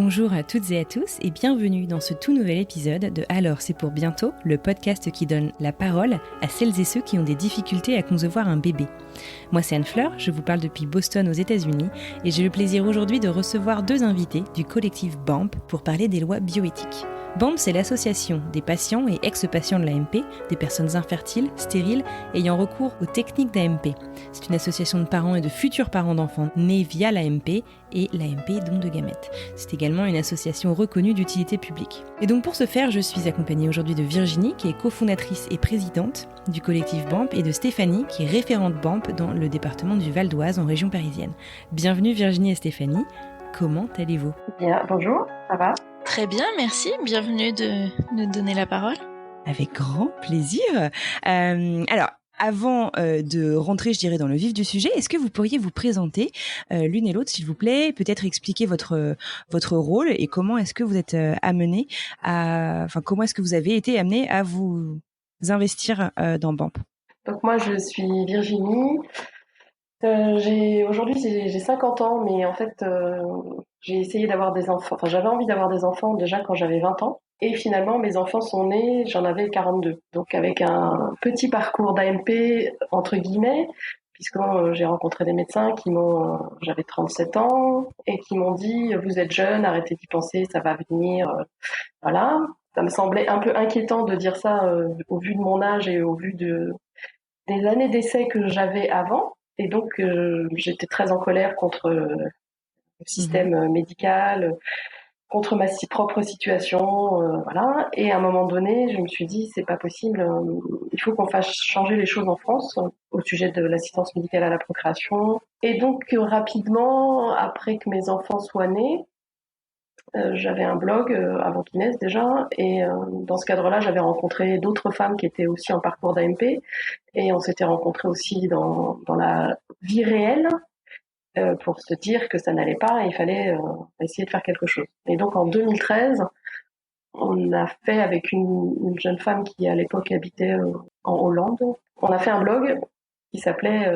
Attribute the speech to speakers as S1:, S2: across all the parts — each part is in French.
S1: Bonjour à toutes et à tous et bienvenue dans ce tout nouvel épisode de Alors c'est pour bientôt, le podcast qui donne la parole à celles et ceux qui ont des difficultés à concevoir un bébé. Moi c'est Anne-Fleur, je vous parle depuis Boston aux États-Unis et j'ai le plaisir aujourd'hui de recevoir deux invités du collectif BAMP pour parler des lois bioéthiques. BAMP, c'est l'association des patients et ex-patients de l'AMP, des personnes infertiles, stériles, ayant recours aux techniques d'AMP. C'est une association de parents et de futurs parents d'enfants nés via l'AMP et l'AMP don de gamètes. C'est également une association reconnue d'utilité publique. Et donc pour ce faire, je suis accompagnée aujourd'hui de Virginie, qui est cofondatrice et présidente du collectif BAMP, et de Stéphanie, qui est référente BAMP dans le département du Val d'Oise en région parisienne. Bienvenue Virginie et Stéphanie, comment allez-vous ?
S2: Bien, bonjour, ça va ?
S3: Très bien, merci. Bienvenue de nous donner la parole.
S1: Avec grand plaisir. Alors, avant de rentrer, je dirais, dans le vif du sujet, est-ce que vous pourriez vous présenter l'une et l'autre, s'il vous plaît, peut-être expliquer votre rôle et comment est-ce que vous êtes amené comment est-ce que vous avez été amené à vous investir dans BAMP ?
S2: Donc moi, je suis Virginie. Aujourd'hui, j'ai 50 ans, mais en fait, j'ai essayé d'avoir des enfants. Enfin, j'avais envie d'avoir des enfants déjà quand j'avais 20 ans. Et finalement, mes enfants sont nés, j'en avais 42. Donc avec un petit parcours d'AMP, entre guillemets, puisque j'ai rencontré des médecins j'avais 37 ans, et qui m'ont dit, vous êtes jeune, arrêtez d'y penser, ça va venir. Voilà. Ça me semblait un peu inquiétant de dire ça au vu de mon âge et au vu des années d'essai que j'avais avant. Et donc, j'étais très en colère contre le système médical, contre ma propre situation, voilà. Et à un moment donné, je me suis dit, c'est pas possible, il faut qu'on fasse changer les choses en France au sujet de l'assistance médicale à la procréation. Et donc, rapidement, après que mes enfants soient nés, j'avais un blog avant qu'ils naissent déjà, et dans ce cadre-là, j'avais rencontré d'autres femmes qui étaient aussi en parcours d'AMP, et on s'était rencontrés aussi dans la vie réelle pour se dire que ça n'allait pas et il fallait essayer de faire quelque chose. Et donc en 2013, on a fait avec une jeune femme qui à l'époque habitait en Hollande, on a fait un blog qui s'appelait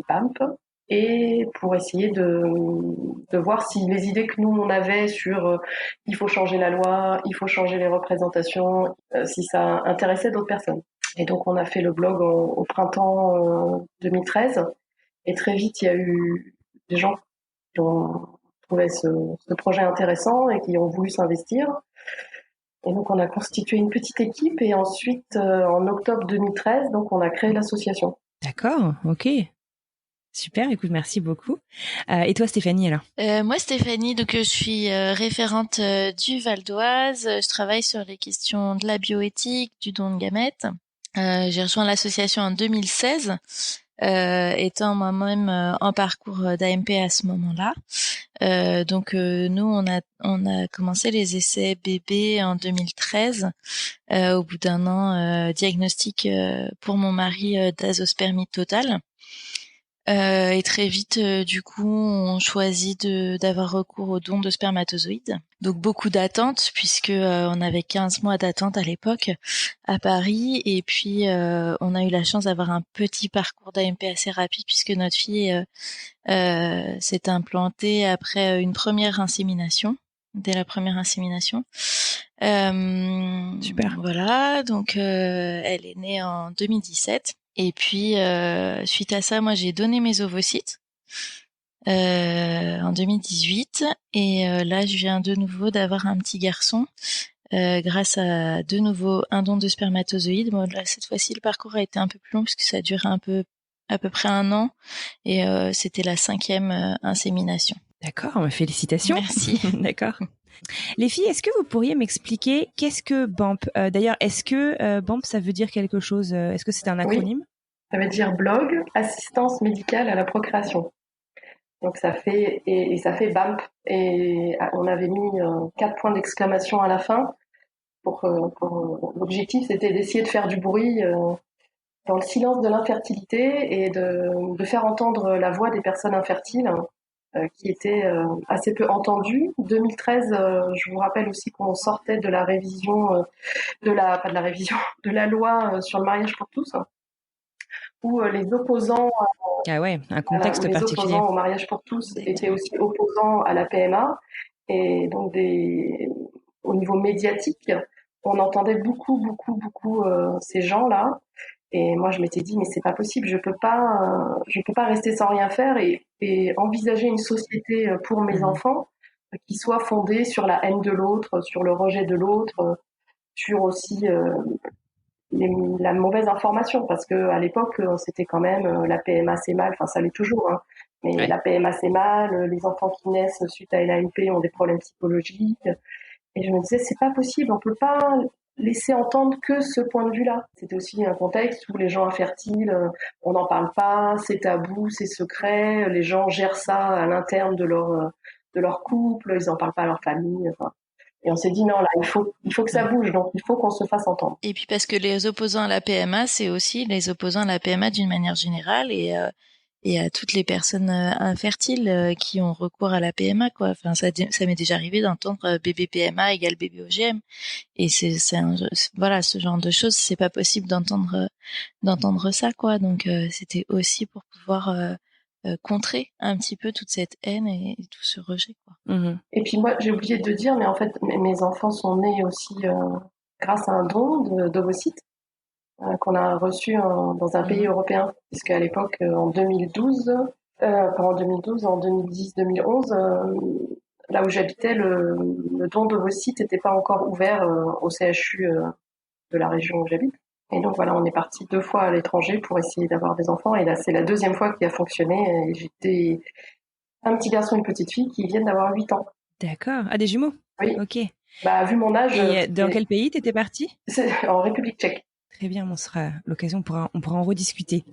S2: BAMP, et pour essayer de voir si les idées que nous on avait sur il faut changer la loi, il faut changer les représentations, si ça intéressait d'autres personnes. Et donc on a fait le blog au printemps 2013, et très vite il y a eu des gens qui ont trouvé ce projet intéressant et qui ont voulu s'investir. Et donc on a constitué une petite équipe, et ensuite en octobre 2013, donc on a créé l'association.
S1: D'accord, ok. Super, écoute, merci beaucoup. Et toi, Stéphanie, alors ?
S3: Moi, Stéphanie, donc je suis référente du Val d'Oise. Je travaille sur les questions de la bioéthique, du don de gamètes. J'ai rejoint l'association en 2016, étant moi-même en parcours d'AMP à ce moment-là. Donc nous, on a commencé les essais bébés en 2013. Au bout d'un an, diagnostic pour mon mari d'azoospermie totale. Et très vite, du coup, on choisit d'avoir recours au don de spermatozoïdes. Donc beaucoup d'attentes, puisque on avait 15 mois d'attente à l'époque à Paris. Et puis, on a eu la chance d'avoir un petit parcours d'AMP assez rapide, puisque notre fille s'est implantée après une première insémination, dès la première insémination.
S1: Super.
S3: Voilà, donc elle est née en 2017. Et puis, suite à ça, moi, j'ai donné mes ovocytes en 2018. Et là, je viens de nouveau d'avoir un petit garçon grâce à de nouveau un don de spermatozoïdes. Bon, là, cette fois-ci, le parcours a été un peu plus long parce que ça a duré à peu près un an. Et c'était la 5e insémination.
S1: D'accord, félicitations.
S3: Merci.
S1: D'accord. Les filles, est-ce que vous pourriez m'expliquer qu'est-ce que BAMP ? D'ailleurs, est-ce que BAMP, ça veut dire quelque chose ? Est-ce que c'est un acronyme ?
S2: Oui, ça veut dire blog, assistance médicale à la procréation. Donc ça fait ça fait BAMP, et on avait mis 4 points d'exclamation à la fin pour l'objectif, c'était d'essayer de faire du bruit dans le silence de l'infertilité et de faire entendre la voix des personnes infertiles qui étaient assez peu entendues. 2013, je vous rappelle aussi qu'on sortait de la révision de la loi sur le mariage pour tous, où les opposants
S1: Ah ouais, un contexte
S2: les
S1: particulier.
S2: opposants au mariage pour tous étaient aussi opposants à la PMA, Et donc au niveau médiatique, on entendait beaucoup ces gens-là. Et moi, je m'étais dit, mais c'est pas possible, je peux pas rester sans rien faire et envisager une société pour mes enfants qui soit fondée sur la haine de l'autre, sur le rejet de l'autre, sur aussi la mauvaise information, parce que à l'époque, c'était quand même la PMA c'est mal, enfin ça l'est toujours, hein, mais
S1: Ouais.
S2: la PMA c'est mal, les enfants qui naissent suite à l'AMP ont des problèmes psychologiques. Et je me disais, c'est pas possible, on peut pas laisser entendre que ce point de vue-là. C'était aussi un contexte où les gens infertiles, on n'en parle pas, c'est tabou, c'est secret, les gens gèrent ça à l'interne de leur couple, ils en parlent pas à leur famille. Enfin. Et on s'est dit non, là, il faut que ça bouge, donc il faut qu'on se fasse entendre.
S3: Et puis parce que les opposants à la PMA, c'est aussi les opposants à la PMA d'une manière générale et à toutes les personnes infertiles qui ont recours à la PMA, quoi. Enfin, ça m'est déjà arrivé d'entendre bébé PMA égale bébé OGM. Et voilà, ce genre de choses, c'est pas possible d'entendre ça, quoi. Donc c'était aussi pour pouvoir contrer un petit peu toute cette haine et tout ce rejet, quoi.
S2: Et puis moi, j'ai oublié de dire, mais en fait, mes enfants sont nés aussi grâce à un don d'ovocytes qu'on a reçu dans un pays européen, puisqu'à l'époque, en 2012, en 2012, en 2010, 2011, là où j'habitais, le don d'ovocytes n'était pas encore ouvert au CHU de la région où j'habite. Et donc voilà, on est parti 2 fois à l'étranger pour essayer d'avoir des enfants. Et là, c'est la 2e fois qui a fonctionné. Et j'étais un petit garçon et une petite fille qui viennent d'avoir 8 ans.
S1: D'accord. Ah, des jumeaux?
S2: Oui.
S1: Ok.
S2: Bah, vu mon âge.
S1: Et dans quel pays t'étais partie?
S2: C'est en République tchèque.
S1: Très bien, on sera l'occasion, on pourra en rediscuter.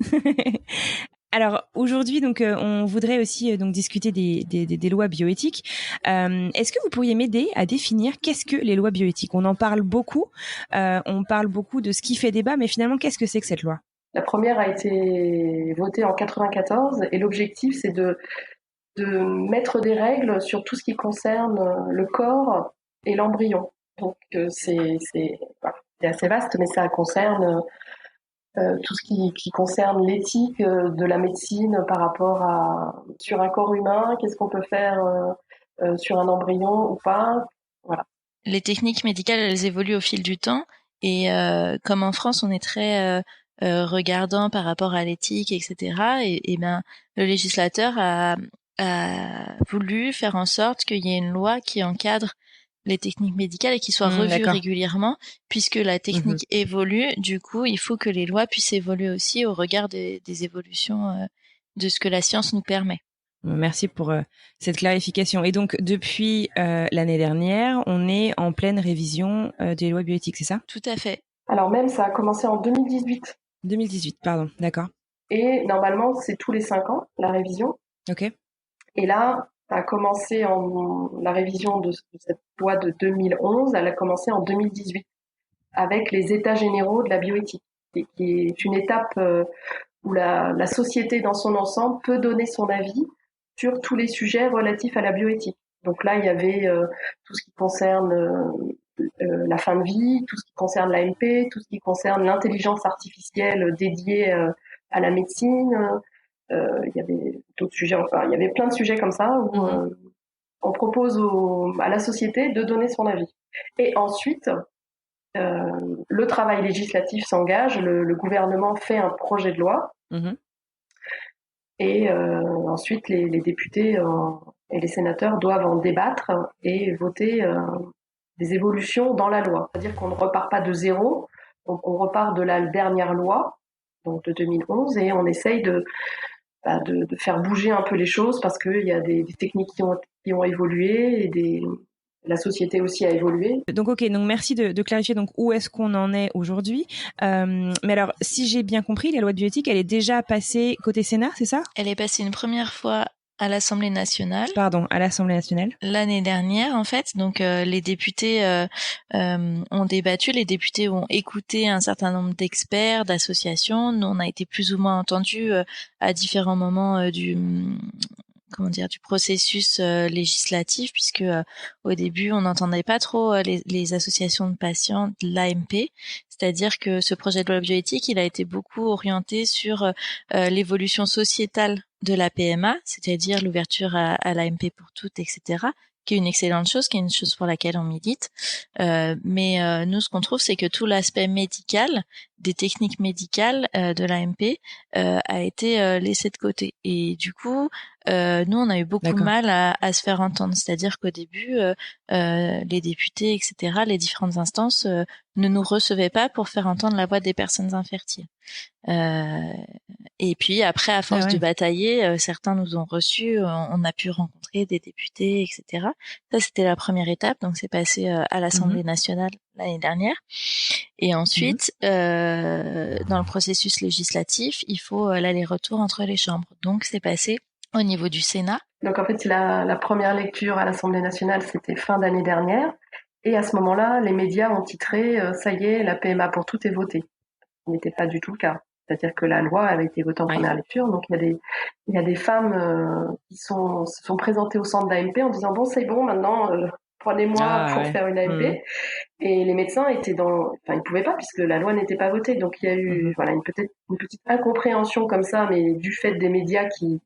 S1: Alors aujourd'hui, donc, on voudrait aussi donc discuter des lois bioéthiques. Est-ce que vous pourriez m'aider à définir qu'est-ce que les lois bioéthiques? On en parle beaucoup, on parle beaucoup de ce qui fait débat, mais finalement, qu'est-ce que c'est que cette loi?
S2: La première a été votée en 94 et l'objectif, c'est de mettre des règles sur tout ce qui concerne le corps et l'embryon. Donc c'est assez vaste, mais ça concerne tout ce qui concerne l'éthique de la médecine par rapport à sur un corps humain, qu'est-ce qu'on peut faire sur un embryon ou pas. Voilà.
S3: Les techniques médicales, elles évoluent au fil du temps et comme en France, on est très regardant par rapport à l'éthique, etc. Et ben le législateur a voulu faire en sorte qu'il y ait une loi qui encadre les techniques médicales et qui soit revue régulièrement, puisque la technique évolue. Du coup, il faut que les lois puissent évoluer aussi au regard des évolutions de ce que la science nous permet.
S1: Merci pour cette clarification. Et donc, depuis l'année dernière, on est en pleine révision des lois bioéthiques, c'est ça?
S3: Tout à fait.
S2: Alors même, ça a commencé en 2018.
S1: 2018, pardon, d'accord.
S2: Et normalement, c'est tous les 5 ans, la révision.
S1: Ok.
S2: Et là, a commencé la révision de cette loi de 2011, elle a commencé en 2018 avec les états généraux de la bioéthique, qui est une étape où la société dans son ensemble peut donner son avis sur tous les sujets relatifs à la bioéthique. Donc là, il y avait tout ce qui concerne la fin de vie, tout ce qui concerne l'AMP, tout ce qui concerne l'intelligence artificielle dédiée à la médecine. Il y avait d'autres sujets, enfin, il y avait plein de sujets comme ça où on propose à la société de donner son avis. Et ensuite, le travail législatif s'engage, le gouvernement fait un projet de loi, et ensuite les députés et les sénateurs doivent en débattre et voter des évolutions dans la loi. C'est-à-dire qu'on ne repart pas de zéro, on repart de la dernière loi, donc de 2011, et on essaye de faire bouger un peu les choses parce qu'il y a des techniques qui ont évolué et la société aussi a évolué.
S1: Donc ok, donc merci de clarifier donc où est-ce qu'on en est aujourd'hui. Mais alors, si j'ai bien compris, la loi de bioéthique, elle est déjà passée côté Sénat, c'est ça?
S3: Elle est passée une première fois à l'Assemblée nationale.
S1: Pardon, à l'Assemblée nationale.
S3: L'année dernière, en fait. Donc, les députés ont débattu, les députés ont écouté un certain nombre d'experts, d'associations. Nous, on a été plus ou moins entendus à différents moments du processus législatif, puisque au début, on n'entendait pas trop les associations de patients de l'AMP. C'est-à-dire que ce projet de loi bioéthique, il a été beaucoup orienté sur l'évolution sociétale de la PMA, c'est-à-dire l'ouverture à l'AMP pour toutes, etc., qui est une excellente chose, qui est une chose pour laquelle on milite. Mais nous, ce qu'on trouve, c'est que tout l'aspect médical, des techniques médicales de l'AMP a été laissé de côté. Et du coup, nous, on a eu beaucoup de mal à se faire entendre. C'est-à-dire qu'au début, les députés, etc., les différentes instances ne nous recevaient pas pour faire entendre la voix des personnes infertiles. Et puis après, à force de batailler, certains nous ont reçus, on a pu rencontrer des députés, etc. Ça, c'était la première étape, donc c'est passé à l'Assemblée nationale l'année dernière. Et ensuite, dans le processus législatif, il faut l'aller-retour entre les chambres. Donc c'est passé au niveau du Sénat.
S2: Donc en fait, la première lecture à l'Assemblée nationale, c'était fin d'année dernière. Et à ce moment-là, les médias ont titré « Ça y est, la PMA pour toutes est votée ». Ce n'était pas du tout le cas. C'est-à-dire que la loi avait été votée en première lecture. Donc il y a des femmes qui se sont présentées au centre d'AMP en disant « Bon, c'est bon, maintenant, prenez-moi pour faire une AMP ». Et les médecins étaient ils pouvaient pas puisque la loi n'était pas votée. Donc il y a eu une petite incompréhension comme ça, mais du fait des médias qui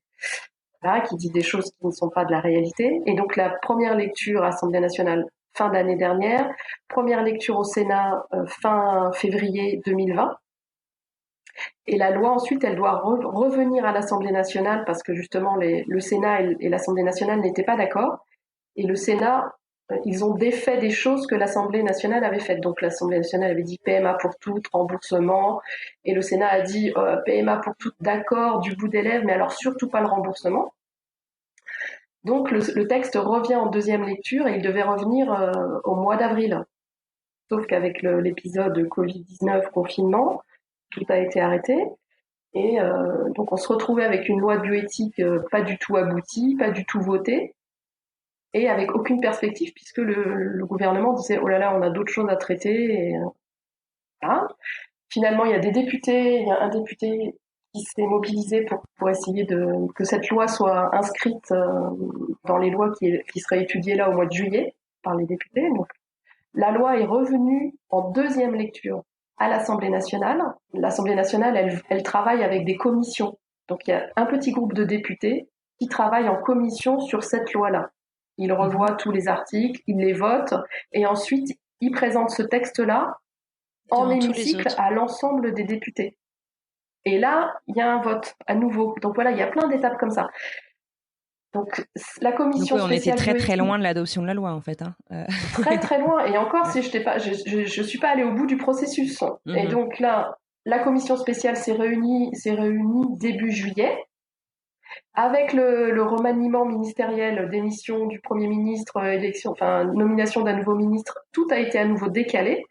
S2: dit des choses qui ne sont pas de la réalité. Et donc la première lecture à l'Assemblée nationale fin d'année dernière, première lecture au Sénat fin février 2020. Et la loi ensuite, elle doit revenir à l'Assemblée nationale parce que justement le Sénat et l'Assemblée nationale n'étaient pas d'accord. Et le Sénat, ils ont défait des choses que l'Assemblée nationale avait faites. Donc l'Assemblée nationale avait dit PMA pour toutes, remboursement. Et le Sénat a dit PMA pour toutes, d'accord, du bout des lèvres, mais alors surtout pas le remboursement. Donc le texte revient en deuxième lecture et il devait revenir au mois d'avril. Sauf qu'avec l'épisode Covid-19 confinement, tout a été arrêté. Et donc on se retrouvait avec une loi de bioéthique pas du tout aboutie, pas du tout votée, et avec aucune perspective puisque le gouvernement disait « Oh là là, on a d'autres choses à traiter ». Et, voilà. Finalement, il y a un député qui s'est mobilisé pour essayer que cette loi soit inscrite dans les lois qui seraient étudiées là au mois de juillet par les députés. Donc, la loi est revenue en deuxième lecture à l'Assemblée nationale. L'Assemblée nationale, elle travaille avec des commissions. Donc, il y a un petit groupe de députés qui travaillent en commission sur cette loi-là. Ils revoient tous les articles, ils les votent, et ensuite, ils présentent ce texte-là en hémicycle à l'ensemble des députés. Et là, il y a un vote à nouveau. Donc voilà, il y a plein d'étapes comme ça. Donc la commission
S1: spéciale. On était très très loin de l'adoption de la loi en fait.
S2: Très très loin. Et encore, si je suis pas allée au bout du processus. Et donc là, la commission spéciale s'est réunie début juillet. Avec le remaniement ministériel, démission du Premier ministre, nomination d'un nouveau ministre, tout a été à nouveau décalé.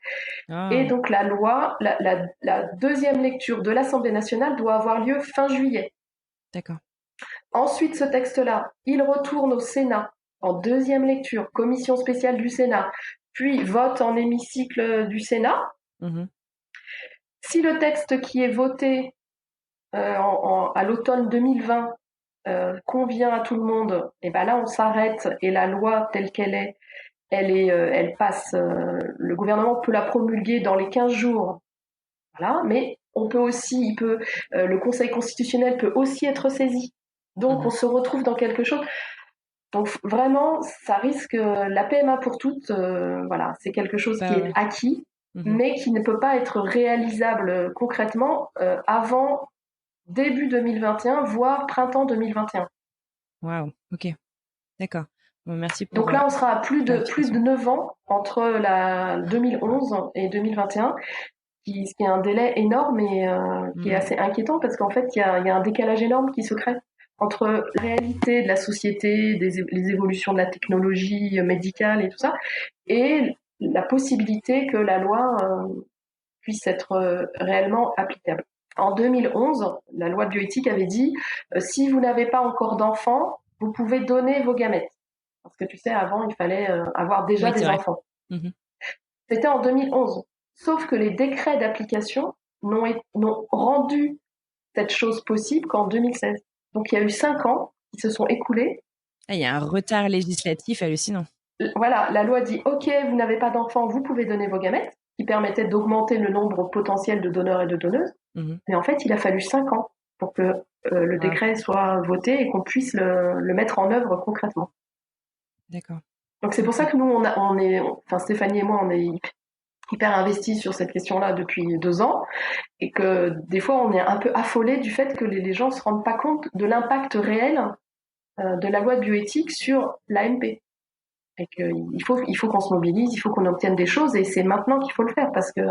S2: Et donc la loi, la deuxième lecture de l'Assemblée nationale doit avoir lieu fin juillet.
S1: D'accord.
S2: Ensuite, ce texte-là, il retourne au Sénat en deuxième lecture, commission spéciale du Sénat, puis vote en hémicycle du Sénat. Si le texte qui est voté à l'automne 2020 convient à tout le monde, et ben là on s'arrête et la loi telle qu'elle est, elle passe. Le gouvernement peut la promulguer dans les 15 jours, voilà. Mais le Conseil constitutionnel peut aussi être saisi. Donc on se retrouve dans quelque chose. Donc vraiment, ça risque la PMA pour toutes. Voilà, c'est quelque chose qui est acquis, mais qui ne peut pas être réalisable concrètement avant début 2021, voire printemps 2021.
S1: Waouh, ok, d'accord. Bon, merci pour.
S2: Donc là, on sera à plus de 9 ans entre la 2011 et 2021, ce qui est un délai énorme et qui est assez inquiétant parce qu'en fait, il y a un décalage énorme qui se crée entre la réalité de la société, les évolutions de la technologie médicale et tout ça, et la possibilité que la loi puisse être réellement applicable. En 2011, la loi de bioéthique avait dit si vous n'avez pas encore d'enfants, vous pouvez donner vos gamètes. Parce que tu sais, avant, il fallait avoir déjà des enfants. C'était en 2011. Sauf que les décrets d'application n'ont rendu cette chose possible qu'en 2016. Donc, il y a eu 5 ans qui se sont écoulés.
S1: Il y a un retard législatif hallucinant.
S2: Voilà, la loi dit « Ok, vous n'avez pas d'enfants, vous pouvez donner vos gamètes », qui permettait d'augmenter le nombre potentiel de donneurs et de donneuses. Mais en fait, il a fallu 5 ans pour que le décret soit voté et qu'on puisse le mettre en œuvre concrètement.
S1: D'accord.
S2: Donc c'est pour ça que nous, enfin Stéphanie et moi, on est hyper investis sur cette question-là depuis 2 ans, et que des fois, on est un peu affolés du fait que les gens se rendent pas compte de l'impact réel de la loi de bioéthique sur l'AMP. Et qu'il faut qu'on se mobilise, il faut qu'on obtienne des choses, et c'est maintenant qu'il faut le faire, parce que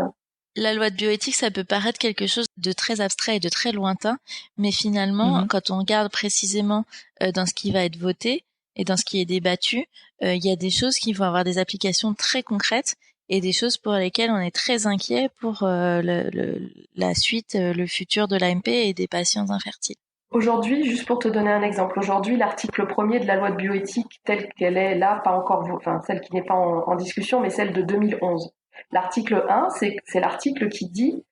S3: La loi de bioéthique, ça peut paraître quelque chose de très abstrait et de très lointain, mais finalement, quand on regarde précisément dans ce qui va être voté et dans ce qui est débattu, il y a des choses qui vont avoir des applications très concrètes et des choses pour lesquelles on est très inquiet pour la suite, le futur de l'AMP et des patients infertiles.
S2: Aujourd'hui, juste pour te donner un exemple, aujourd'hui, l'article 1er de la loi de bioéthique telle qu'elle est là, pas encore, enfin celle qui n'est pas en discussion, mais celle de 2011. L'article 1, c'est l'article qui dit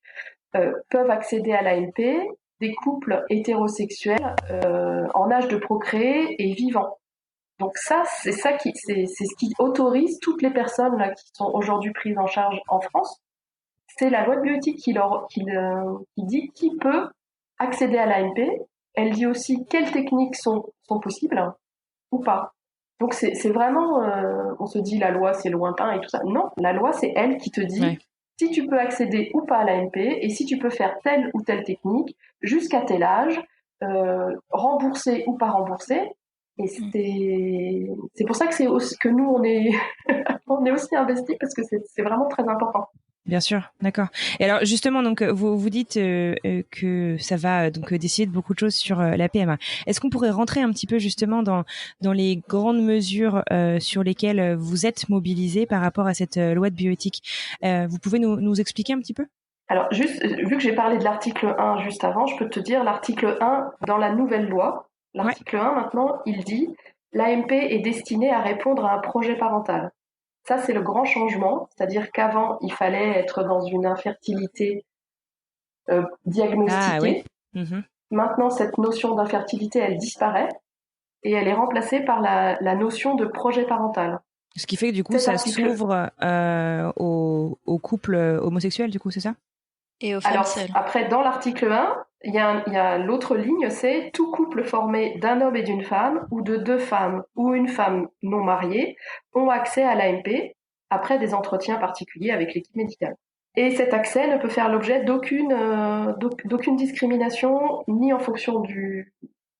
S2: peuvent accéder à l'AMP des couples hétérosexuels en âge de procréer et vivants. Donc ça, c'est ce qui autorise toutes les personnes là qui sont aujourd'hui prises en charge en France. C'est la loi de bioéthique qui dit qui peut accéder à l'AMP. Elle dit aussi quelles techniques sont possibles ou pas. Donc c'est vraiment, on se dit la loi c'est lointain et tout ça. Non, la loi c'est elle qui te dit si tu peux accéder ou pas à l'AMP et si tu peux faire telle ou telle technique jusqu'à tel âge, remboursé ou pas remboursé. Et c'est pour ça que que nous on est on est aussi investis, parce que c'est vraiment très important.
S1: Bien sûr, d'accord. Et alors justement, donc vous dites que ça va donc décider de beaucoup de choses sur la PMA. Est-ce qu'on pourrait rentrer un petit peu justement dans les grandes mesures sur lesquelles vous êtes mobilisés par rapport à cette loi de bioéthique? Vous pouvez nous expliquer un petit peu?
S2: Alors juste, vu que j'ai parlé de l'article 1 juste avant, je peux te dire l'article 1 dans la nouvelle loi. L'article 1 maintenant, il dit l'AMP est destinée à répondre à un projet parental. Ça, c'est le grand changement, c'est-à-dire qu'avant, il fallait être dans une infertilité diagnostiquée.
S1: Ah, oui.
S2: Maintenant, cette notion d'infertilité, elle disparaît et elle est remplacée par la notion de projet parental.
S1: Ce qui fait que du coup, ça s'ouvre aux couples homosexuels, du coup, c'est ça?
S3: Et aux femmes seules.
S2: Après, dans l'article 1, il y a l'autre ligne, c'est tout couple formé d'un homme et d'une femme, ou de 2 femmes, ou une femme non mariée, ont accès à l'AMP après des entretiens particuliers avec l'équipe médicale. Et cet accès ne peut faire l'objet d'aucune discrimination, ni en fonction de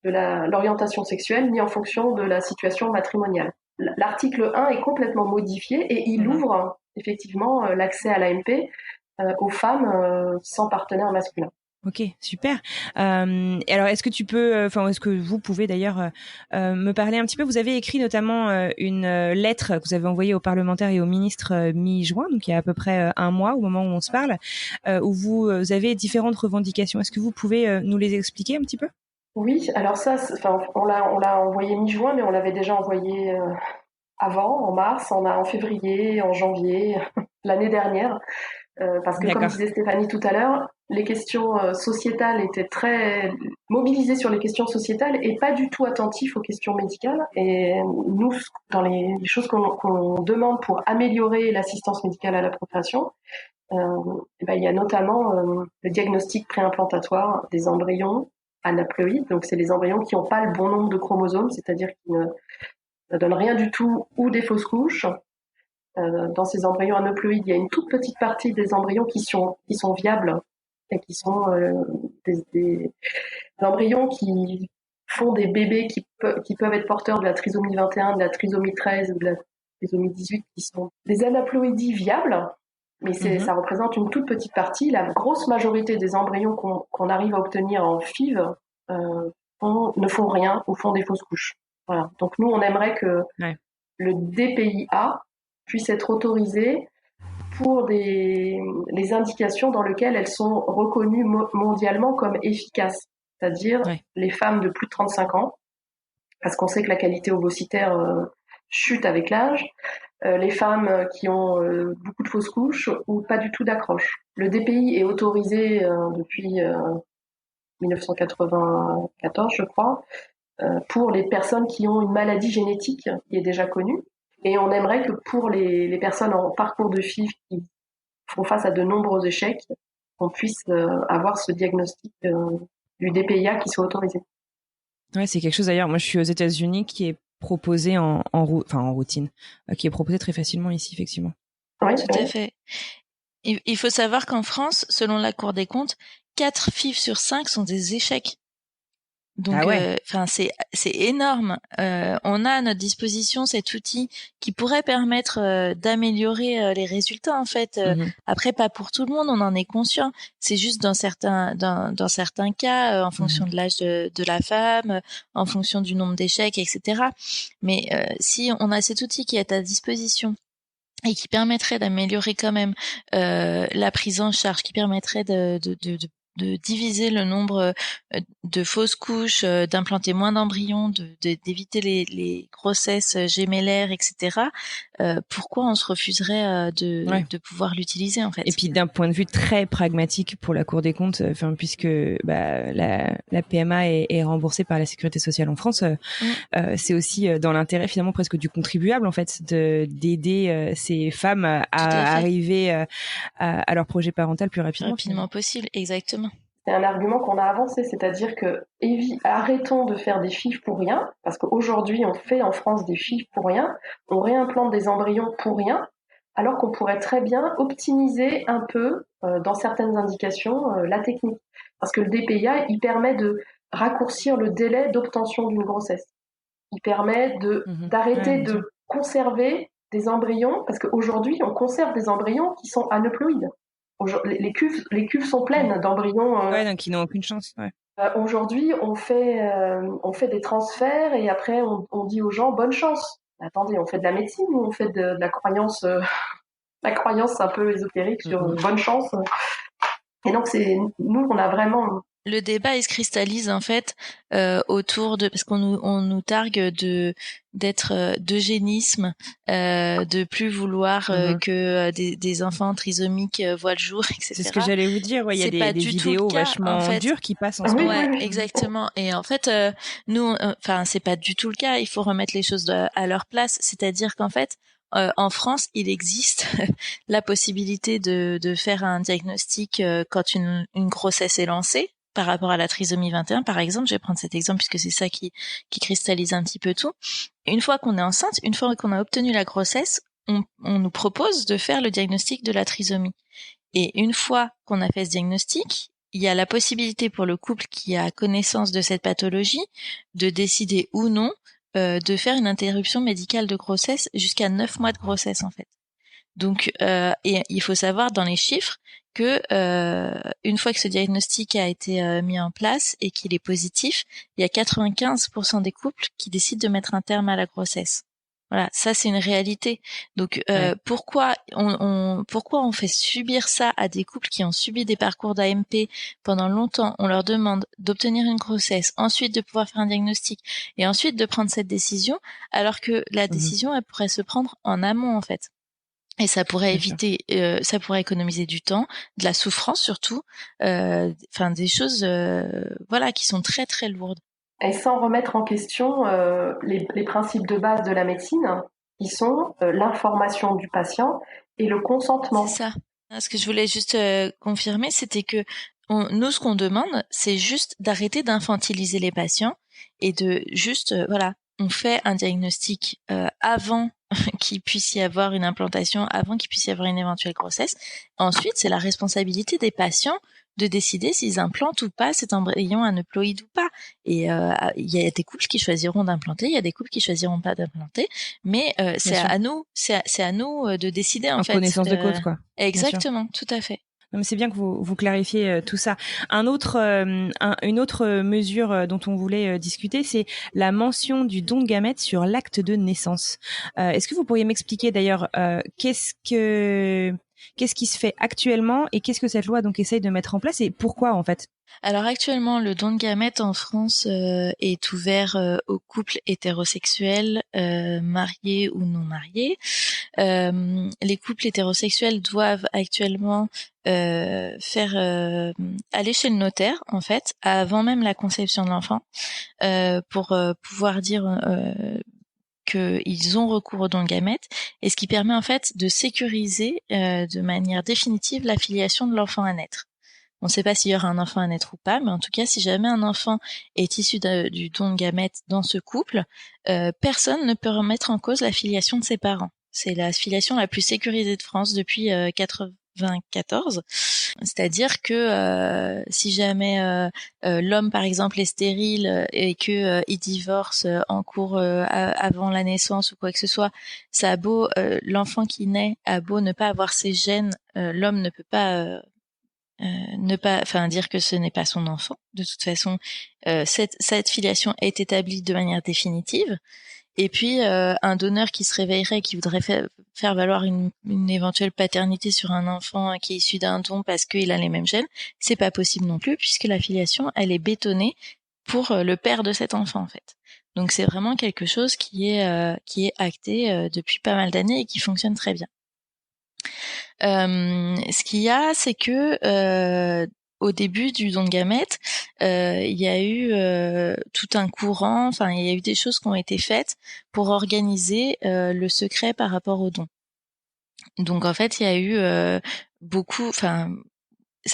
S2: l'orientation sexuelle, ni en fonction de la situation matrimoniale. L'article 1 est complètement modifié et il ouvre effectivement l'accès à l'AMP aux femmes sans partenaire masculin.
S1: Ok, super. Alors, est-ce que tu peux, est-ce que vous pouvez d'ailleurs me parler un petit peu? Vous avez écrit notamment une lettre que vous avez envoyée aux parlementaires et aux ministres mi-juin, donc il y a à peu près un mois au moment où on se parle, où vous avez différentes revendications. Est-ce que vous pouvez nous les expliquer un petit peu?
S2: Oui, alors ça, on l'a envoyé mi-juin, mais on l'avait déjà envoyé avant, en mars, en février, en janvier, l'année dernière. Parce que, comme disait Stéphanie tout à l'heure, les questions sociétales étaient très mobilisées sur les questions sociétales et pas du tout attentifs aux questions médicales. Et nous, dans les choses qu'on demande pour améliorer l'assistance médicale à la procréation, il y a notamment le diagnostic préimplantatoire des embryons anaploïdes. Donc, c'est les embryons qui n'ont pas le bon nombre de chromosomes, c'est-à-dire qui ne donnent rien du tout ou des fausses couches. Dans ces embryons aneuploïdes, il y a une toute petite partie des embryons qui sont viables et qui sont des embryons qui font des bébés qui peuvent être porteurs de la trisomie 21, de la trisomie 13 ou de la trisomie 18, qui sont des anaploïdies viables, mais ça représente une toute petite partie. La grosse majorité des embryons qu'on arrive à obtenir en FIV ne font rien ou font des fausses couches. Voilà. Donc nous, on aimerait que le DPI-A puisse être autorisée pour les indications dans lesquelles elles sont reconnues mondialement comme efficaces, c'est-à-dire les femmes de plus de 35 ans, parce qu'on sait que la qualité ovocytaire chute avec l'âge, les femmes qui ont beaucoup de fausses couches ou pas du tout d'accroche. Le DPI est autorisé depuis 1994, je crois, pour les personnes qui ont une maladie génétique qui est déjà connue. Et on aimerait que pour les personnes en parcours de FIV qui font face à de nombreux échecs, on puisse avoir ce diagnostic du DPI-A qui soit autorisé.
S1: Ouais, c'est quelque chose d'ailleurs. Moi, je suis aux États-Unis qui est proposé en routine, qui est proposé très facilement ici, effectivement.
S2: Oui,
S3: Tout à fait. Il faut savoir qu'en France, selon la Cour des comptes, 4 FIV sur 5 sont des échecs. Donc, c'est énorme. On a à notre disposition cet outil qui pourrait permettre d'améliorer les résultats. En fait, après, pas pour tout le monde, on en est conscient. C'est juste dans certains cas, en fonction de l'âge de la femme, en fonction du nombre d'échecs, etc. Mais si on a cet outil qui est à disposition et qui permettrait d'améliorer quand même la prise en charge, qui permettrait de diviser le nombre de fausses couches, d'implanter moins d'embryons, d'éviter les grossesses gémellaires, etc. Pourquoi on se refuserait de pouvoir l'utiliser en fait?
S1: Et puis d'un point de vue très pragmatique pour la Cour des comptes, puisque la PMA est remboursée par la Sécurité sociale en France, c'est aussi dans l'intérêt finalement presque du contribuable en fait d'aider ces femmes à arriver à leur projet parental plus rapidement
S3: possible, exactement.
S2: C'est un argument qu'on a avancé, c'est-à-dire que arrêtons de faire des FIV pour rien, parce qu'aujourd'hui on fait en France des FIV pour rien, on réimplante des embryons pour rien, alors qu'on pourrait très bien optimiser un peu, dans certaines indications, la technique. Parce que le DPIA, il permet de raccourcir le délai d'obtention d'une grossesse. Il permet d'arrêter de conserver des embryons, parce qu'aujourd'hui on conserve des embryons qui sont aneuploïdes. Les cuves sont pleines d'embryons.
S1: Donc ils n'ont aucune chance. Ouais.
S2: Aujourd'hui, on fait des transferts et après on dit aux gens bonne chance. Attendez, on fait de la médecine ou on fait de la croyance, la croyance un peu ésotérique sur bonne chance. Et donc nous, on a vraiment.
S3: Le débat il se cristallise en fait autour de parce qu'on nous targue d'être d'eugénisme, de plus vouloir que des enfants trisomiques voient le jour, etc.
S1: C'est ce que j'allais vous dire. Ouais, il y a des vidéos vachement dures qui passent en ce moment.
S3: Ouais, exactement. Et en fait, nous, c'est pas du tout le cas. Il faut remettre les choses à leur place. C'est-à-dire qu'en fait, en France, il existe la possibilité de faire un diagnostic quand une grossesse est lancée. Par rapport à la trisomie 21, par exemple, je vais prendre cet exemple puisque c'est ça qui cristallise un petit peu tout. Une fois qu'on est enceinte, une fois qu'on a obtenu la grossesse, on nous propose de faire le diagnostic de la trisomie. Et une fois qu'on a fait ce diagnostic, il y a la possibilité pour le couple qui a connaissance de cette pathologie de décider ou non de faire une interruption médicale de grossesse jusqu'à 9 mois de grossesse en fait. Donc, et il faut savoir dans les chiffres que une fois que ce diagnostic a été mis en place et qu'il est positif, il y a 95% des couples qui décident de mettre un terme à la grossesse. Voilà, ça c'est une réalité. Donc pourquoi on fait subir ça à des couples qui ont subi des parcours d'AMP pendant longtemps? On leur demande d'obtenir une grossesse, ensuite de pouvoir faire un diagnostic et ensuite de prendre cette décision, alors que la décision elle pourrait se prendre en amont en fait. Et ça pourrait éviter, ça pourrait économiser du temps, de la souffrance surtout, des choses, qui sont très très lourdes.
S2: Et sans remettre en question les principes de base de la médecine, qui sont l'information du patient et le consentement.
S3: C'est ça. Ce que je voulais juste confirmer, c'était que nous, ce qu'on demande, c'est juste d'arrêter d'infantiliser les patients et de juste, on fait un diagnostic avant qu'il puisse y avoir une implantation, avant qu'il puisse y avoir une éventuelle grossesse. Ensuite, c'est la responsabilité des patients de décider s'ils implantent ou pas cet embryon aneuploïde ou pas. Et il y a des couples qui choisiront d'implanter, il y a des couples qui choisiront pas d'implanter, mais c'est à nous de décider en fait.
S1: En connaissance de cause, quoi.
S3: Exactement, tout à fait.
S1: Non, mais c'est bien que vous clarifiez tout ça. Une autre mesure dont on voulait discuter, c'est la mention du don de gamètes sur l'acte de naissance. Est-ce que vous pourriez m'expliquer d'ailleurs qu'est-ce qui se fait actuellement et qu'est-ce que cette loi donc essaye de mettre en place et pourquoi en fait?
S3: Alors actuellement, le don de gamètes en France est ouvert aux couples hétérosexuels, mariés ou non mariés. Les couples hétérosexuels doivent actuellement aller chez le notaire en fait, avant même la conception de l'enfant, pour pouvoir dire qu'ils ont recours au don de gamètes, et ce qui permet en fait de sécuriser de manière définitive la filiation de l'enfant à naître. On ne sait pas s'il y aura un enfant à naître ou pas, mais en tout cas, si jamais un enfant est issu du don de gamètes dans ce couple, personne ne peut remettre en cause la filiation de ses parents. C'est la filiation la plus sécurisée de France depuis 1994. C'est-à-dire que si jamais l'homme, par exemple, est stérile et que il divorce en cours avant la naissance ou quoi que ce soit, ça a beau l'enfant qui naît a beau ne pas avoir ses gènes, l'homme ne peut pas dire que ce n'est pas son enfant. De toute façon, cette filiation est établie de manière définitive. Et puis un donneur qui se réveillerait, qui voudrait faire valoir une éventuelle paternité sur un enfant qui est issu d'un don parce qu'il a les mêmes gènes, c'est pas possible non plus puisque la filiation, elle est bétonnée pour le père de cet enfant en fait. Donc c'est vraiment quelque chose qui est acté depuis pas mal d'années et qui fonctionne très bien. Ce qu'il y a, c'est que au début du don de gamètes, il y a eu tout un courant, enfin il y a eu des choses qui ont été faites pour organiser le secret par rapport au don. Donc en fait, il y a eu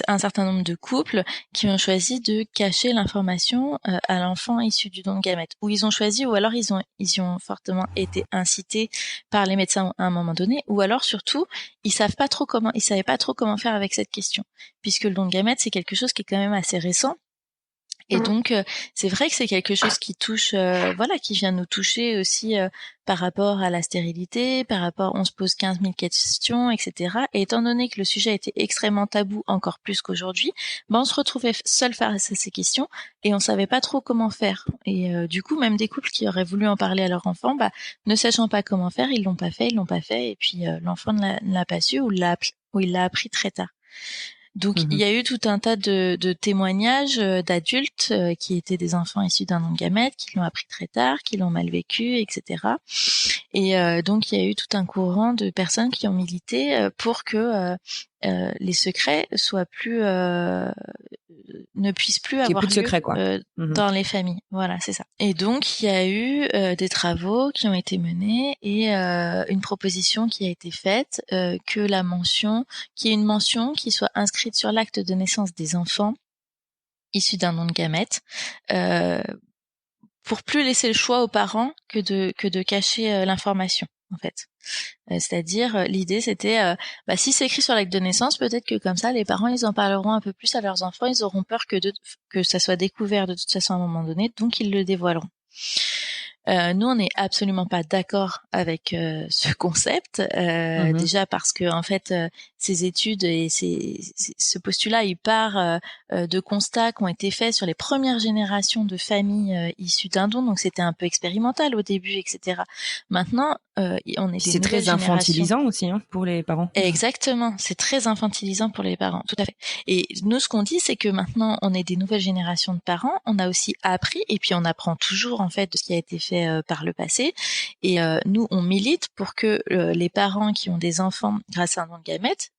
S3: un certain nombre de couples qui ont choisi de cacher l'information à l'enfant issu du don de gamètes, ou ils ont choisi, ou alors ils ont fortement été incités par les médecins à un moment donné, ou alors surtout ils savaient pas trop comment faire avec cette question, puisque le don de gamètes c'est quelque chose qui est quand même assez récent. Et donc, c'est vrai que c'est quelque chose qui touche, qui vient nous toucher aussi par rapport à la stérilité, on se pose 15 000 questions, etc. Et étant donné que le sujet était extrêmement tabou, encore plus qu'aujourd'hui, on se retrouvait seul face à ces questions et on savait pas trop comment faire. Et du coup, même des couples qui auraient voulu en parler à leur enfant, ne sachant pas comment faire, ils l'ont pas fait, et puis l'enfant ne l'a pas su ou il l'a appris très tard. Donc il y a eu tout un tas de témoignages d'adultes qui étaient des enfants issus d'un don de gamètes, qui l'ont appris très tard, qui l'ont mal vécu, etc. Et donc il y a eu tout un courant de personnes qui ont milité pour que les secrets soient plus ne puissent plus avoir
S1: plus de secrets, quoi.
S3: Dans les familles. Voilà, c'est ça. Et donc il y a eu des travaux qui ont été menés et une proposition qui a été faite que qu'il y ait une mention qui soit inscrite sur l'acte de naissance des enfants issus d'un don de gamètes, pour plus laisser le choix aux parents que de cacher l'information en fait. C'est-à-dire l'idée c'était si c'est écrit sur l'acte de naissance, peut-être que comme ça les parents ils en parleront un peu plus à leurs enfants, ils auront peur que ça soit découvert de toute façon à un moment donné, donc ils le dévoileront. Nous, on n'est absolument pas d'accord avec ce concept, déjà parce que en fait, ces études et ce postulat, il part de constats qui ont été faits sur les premières générations de familles issues d'un don, donc c'était un peu expérimental au début, etc. Maintenant, on est
S1: c'est très infantilisant aussi pour les parents.
S3: Exactement, c'est très infantilisant pour les parents, tout à fait. Et nous, ce qu'on dit, c'est que maintenant, on est des nouvelles générations de parents, on a aussi appris, et puis on apprend toujours en fait de ce qui a été fait par le passé. Et nous, on milite pour que les parents qui ont des enfants grâce à un don de gamètes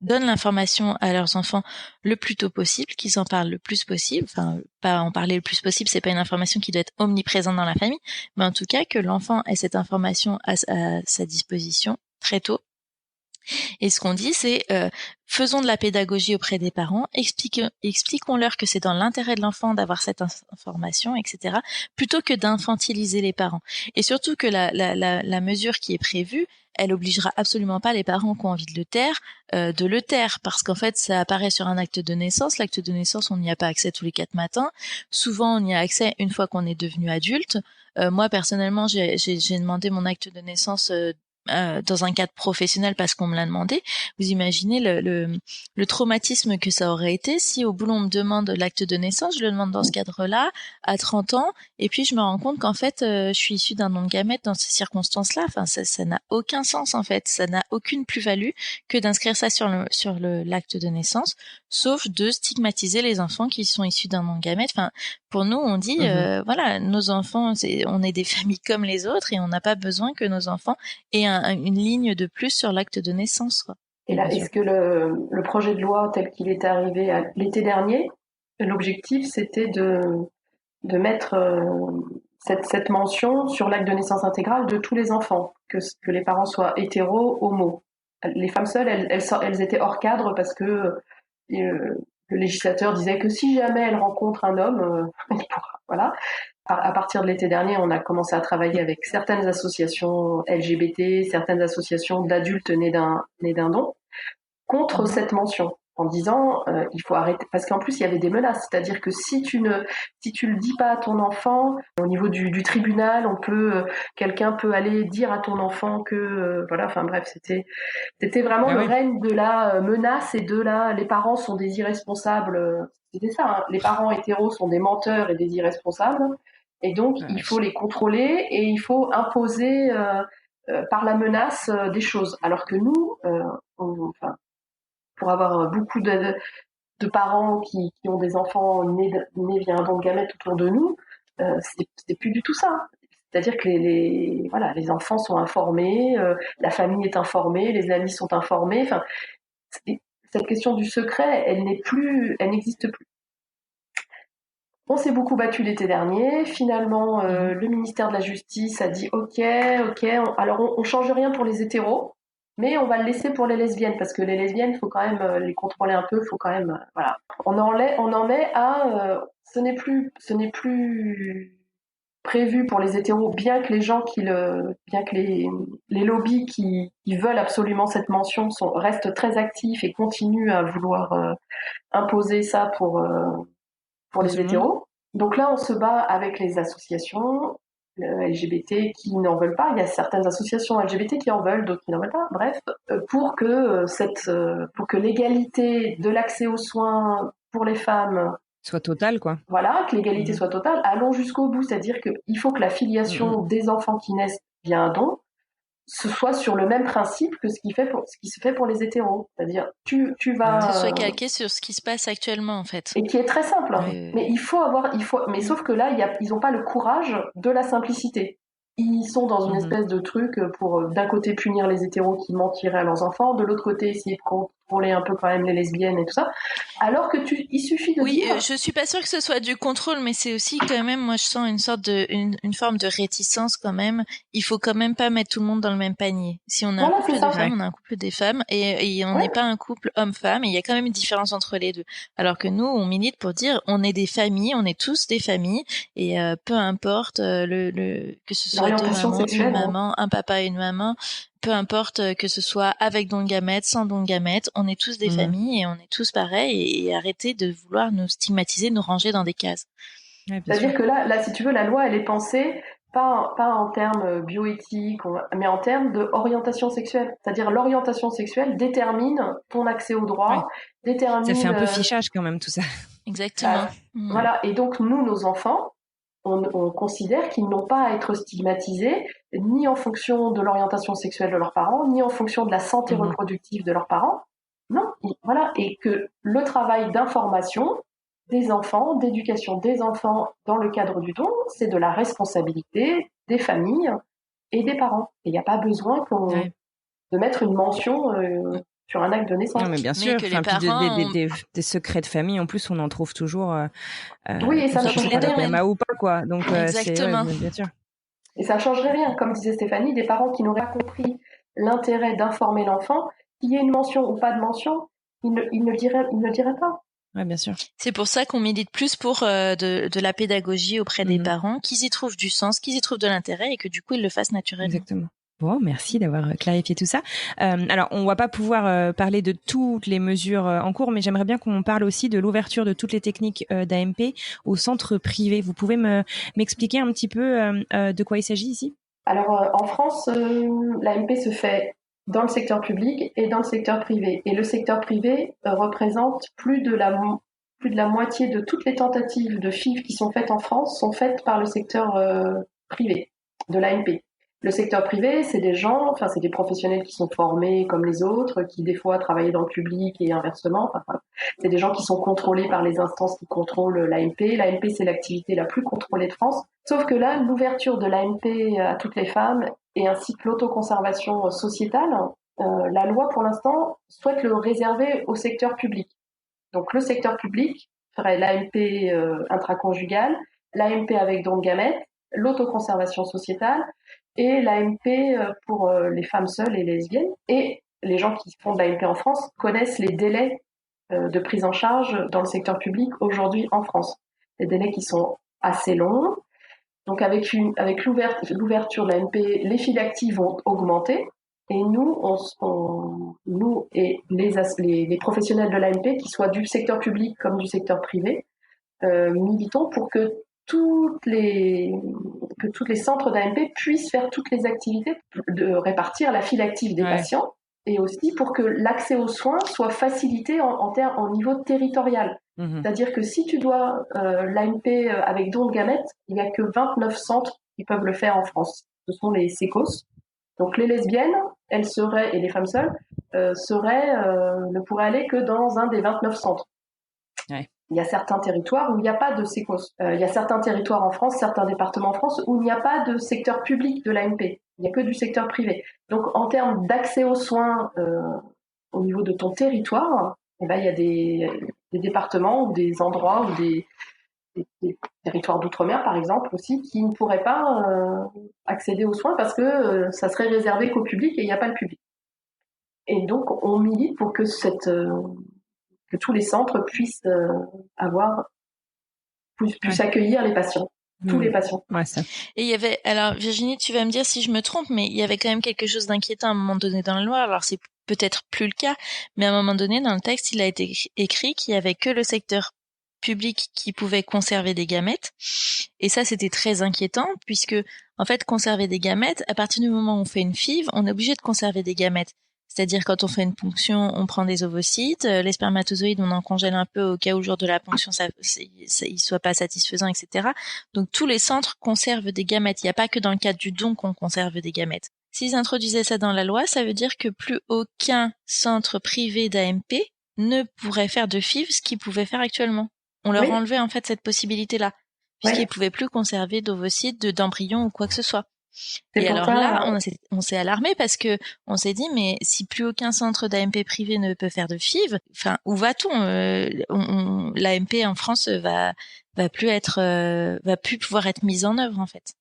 S3: donnent l'information à leurs enfants le plus tôt possible, qu'ils en parlent le plus possible. Enfin, pas en parler le plus possible, c'est pas une information qui doit être omniprésente dans la famille, mais en tout cas que l'enfant ait cette information à sa disposition très tôt. Et ce qu'on dit, c'est faisons de la pédagogie auprès des parents, expliquons-leur que c'est dans l'intérêt de l'enfant d'avoir cette information, etc., plutôt que d'infantiliser les parents. Et surtout que la mesure qui est prévue, elle obligera absolument pas les parents qui ont envie de le taire, parce qu'en fait, ça apparaît sur un acte de naissance. L'acte de naissance, on n'y a pas accès tous les 4 matins. Souvent, on y a accès une fois qu'on est devenu adulte. Moi, personnellement, j'ai demandé mon acte de naissance dans un cadre professionnel parce qu'on me l'a demandé. Vous imaginez le traumatisme que ça aurait été si au boulot on me demande l'acte de naissance, je le demande dans ce cadre-là à 30 ans et puis je me rends compte qu'en fait je suis issue d'un don de gamètes dans ces circonstances-là. Enfin ça n'a aucun sens en fait, ça n'a aucune plus-value que d'inscrire ça sur l'acte de naissance, sauf de stigmatiser les enfants qui sont issus d'un don de gamètes. Enfin pour nous on dit voilà, nos enfants on est des familles comme les autres et on n'a pas besoin que nos enfants aient une ligne de plus sur l'acte de naissance, quoi.
S2: Et là, est-ce que le projet de loi tel qu'il était arrivé l'été dernier, l'objectif c'était de mettre cette mention sur l'acte de naissance intégrale de tous les enfants, que les parents soient hétéros, homo. Les femmes seules, elles étaient hors cadre parce que le législateur disait que si jamais elle rencontre un homme, elle pourra, voilà. À partir de l'été dernier, on a commencé à travailler avec certaines associations LGBT, certaines associations d'adultes nés d'un don, contre cette mention, en disant il faut arrêter, parce qu'en plus il y avait des menaces, c'est-à-dire que si tu le dis pas à ton enfant, au niveau du tribunal, quelqu'un peut aller dire à ton enfant que voilà, enfin bref, c'était vraiment le règne de la menace et les parents sont des irresponsables, c'était ça, hein, les parents hétéros sont des menteurs et des irresponsables, et donc il faut les contrôler et il faut imposer par la menace des choses, alors que nous, pour avoir beaucoup de parents qui ont des enfants nés via un don de gamètes autour de nous, c'est plus du tout ça. C'est-à-dire que les enfants sont informés, la famille est informée, les amis sont informés. Enfin, cette question du secret, elle n'existe plus. On s'est beaucoup battu l'été dernier. Finalement, le ministère de la Justice a dit OK, alors on change rien pour les hétéros. Mais on va le laisser pour les lesbiennes, parce que les lesbiennes, il faut quand même les contrôler un peu, faut quand même, voilà. On en est à, ce n'est plus prévu pour les hétéros, bien que les lobbies qui veulent absolument cette mention restent très actifs et continuent à vouloir imposer ça pour les hétéros. Donc là, on se bat avec les associations LGBT qui n'en veulent pas. Il y a certaines associations LGBT qui en veulent, d'autres qui n'en veulent pas. Bref, pour que l'égalité de l'accès aux soins pour les femmes
S1: soit totale, quoi.
S2: Voilà, que l'égalité soit totale. Allons jusqu'au bout, c'est-à-dire qu'il faut que la filiation des enfants qui naissent via un don ce soit sur le même principe que ce qui se fait pour les hétéros. C'est-à-dire, tu vas...
S3: Que ce soit calqué sur ce qui se passe actuellement, en fait.
S2: Et qui est très simple. Mais mais sauf que là, ils n'ont pas le courage de la simplicité. Ils sont dans une espèce de truc pour, d'un côté, punir les hétéros qui mentiraient à leurs enfants, de l'autre côté, essayer de contrôler un peu quand même les lesbiennes et tout ça. Alors que il suffit de dire...
S3: je suis pas sûre que ce soit du contrôle, mais c'est aussi quand même, moi je sens une forme de réticence quand même. Il faut quand même pas mettre tout le monde dans le même panier. Si on a un couple de femmes, on a un couple des femmes, et on n'est pas un couple homme-femme, et il y a quand même une différence entre les deux. Alors que nous, on milite pour dire, on est des familles, on est tous des familles, et peu importe que ce soit deux mamans, une maman, un papa et une maman, peu importe que ce soit avec don de gamètes, sans don de gamètes, on est tous des familles et on est tous pareils, et arrêter de vouloir nous stigmatiser, nous ranger dans des cases.
S2: Ouais, c'est-à-dire que là, si tu veux, la loi, elle est pensée pas en termes bioéthiques, mais en termes d'orientation sexuelle. C'est-à-dire l'orientation sexuelle détermine ton accès aux droits, détermine...
S1: Ça fait un peu fichage quand même tout ça.
S3: Exactement.
S2: Voilà, et donc nous, nos enfants, on considère qu'ils n'ont pas à être stigmatisés ni en fonction de l'orientation sexuelle de leurs parents, ni en fonction de la santé reproductive de leurs parents. Non, voilà, et que le travail d'information des enfants, d'éducation des enfants dans le cadre du don, c'est de la responsabilité des familles et des parents. Et il n'y a pas besoin de mettre une mention sur un acte de naissance.
S1: Non, mais bien sûr.
S3: Que les parents
S1: des secrets de famille, en plus, on en trouve toujours.
S2: Oui, et ça ne changerait rien.
S1: PMA ou pas, quoi. Donc,
S3: exactement.
S1: bien sûr.
S2: Et ça ne changerait rien. Comme disait Stéphanie, des parents qui n'auraient pas compris l'intérêt d'informer l'enfant, qu'il y ait une mention ou pas de mention, ils ne le diraient pas.
S1: Ouais, bien sûr.
S3: C'est pour ça qu'on milite plus pour de la pédagogie auprès des parents, qu'ils y trouvent du sens, qu'ils y trouvent de l'intérêt, et que du coup, ils le fassent naturellement.
S1: Exactement. Bon, merci d'avoir clarifié tout ça. Alors, on va pas pouvoir parler de toutes les mesures en cours, mais j'aimerais bien qu'on parle aussi de l'ouverture de toutes les techniques d'AMP aux centres privés. Vous pouvez m'expliquer un petit peu de quoi il s'agit ici ?
S2: Alors, en France, l'AMP se fait dans le secteur public et dans le secteur privé. Et le secteur privé représente plus de la moitié de toutes les tentatives de FIV qui sont faites en France sont faites par le secteur privé de l'AMP. Le secteur privé, c'est c'est des professionnels qui sont formés comme les autres, qui des fois travaillent dans le public et inversement. C'est des gens qui sont contrôlés par les instances qui contrôlent l'AMP. L'AMP, c'est l'activité la plus contrôlée de France. Sauf que là, l'ouverture de l'AMP à toutes les femmes et ainsi que l'autoconservation sociétale, la loi, pour l'instant, souhaite le réserver au secteur public. Donc, le secteur public ferait l'AMP intraconjugale, l'AMP avec don de gamètes, l'autoconservation sociétale et l'AMP pour les femmes seules et lesbiennes. Et les gens qui font de l'AMP en France connaissent les délais de prise en charge dans le secteur public aujourd'hui en France. Des délais qui sont assez longs. Donc avec l'ouverture de l'AMP, les files actives vont augmenter. Et nous, nous et les professionnels de l'AMP, qu'ils soient du secteur public comme du secteur privé, militons pour que tous les centres d'AMP puissent faire toutes les activités, de répartir la file active des patients, et aussi pour que l'accès aux soins soit facilité en niveau territorial. C'est-à-dire que si tu dois l'AMP avec don de gamètes, il n'y a que 29 centres qui peuvent le faire en France. Ce sont les SECOS. Donc les lesbiennes, elles seraient, et les femmes seules, ne pourraient aller que dans un des 29 centres.
S1: Ouais.
S2: Il y a certains territoires où il n'y a pas de SECOS. Il y a certains territoires en France, certains départements en France où il n'y a pas de secteur public de l'AMP. Il n'y a que du secteur privé. Donc en termes d'accès aux soins au niveau de ton territoire, il y a des départements ou des endroits ou des territoires d'outre-mer par exemple aussi qui ne pourraient pas accéder aux soins parce que ça serait réservé qu'au public et il n'y a pas le public. Et donc on milite pour que que tous les centres puissent puissent accueillir les patients, tous les patients.
S1: Ouais, ça.
S3: Et il y avait, alors Virginie, tu vas me dire si je me trompe, mais il y avait quand même quelque chose d'inquiétant à un moment donné dans la loi. Alors c'est peut-être plus le cas, mais à un moment donné dans le texte, il a été écrit qu'il y avait que le secteur public qui pouvait conserver des gamètes. Et ça, c'était très inquiétant puisque, en fait, conserver des gamètes, à partir du moment où on fait une FIV, on est obligé de conserver des gamètes. C'est-à-dire quand on fait une ponction, on prend des ovocytes, les spermatozoïdes, on en congèle un peu au cas où, jour de la ponction, il soit pas satisfaisant, etc. Donc tous les centres conservent des gamètes. Il n'y a pas que dans le cadre du don qu'on conserve des gamètes. S'ils introduisaient ça dans la loi, ça veut dire que plus aucun centre privé d'AMP ne pourrait faire de FIV, ce qu'ils pouvaient faire actuellement. On leur enlevait en fait cette possibilité-là, puisqu'ils pouvaient plus conserver d'ovocytes, d'embryons ou quoi que ce soit. Et alors là, on s'est alarmé parce que on s'est dit mais si plus aucun centre d'AMP privé ne peut faire de FIV, enfin où va-t-on L'AMP en France va plus pouvoir être mise en œuvre en fait.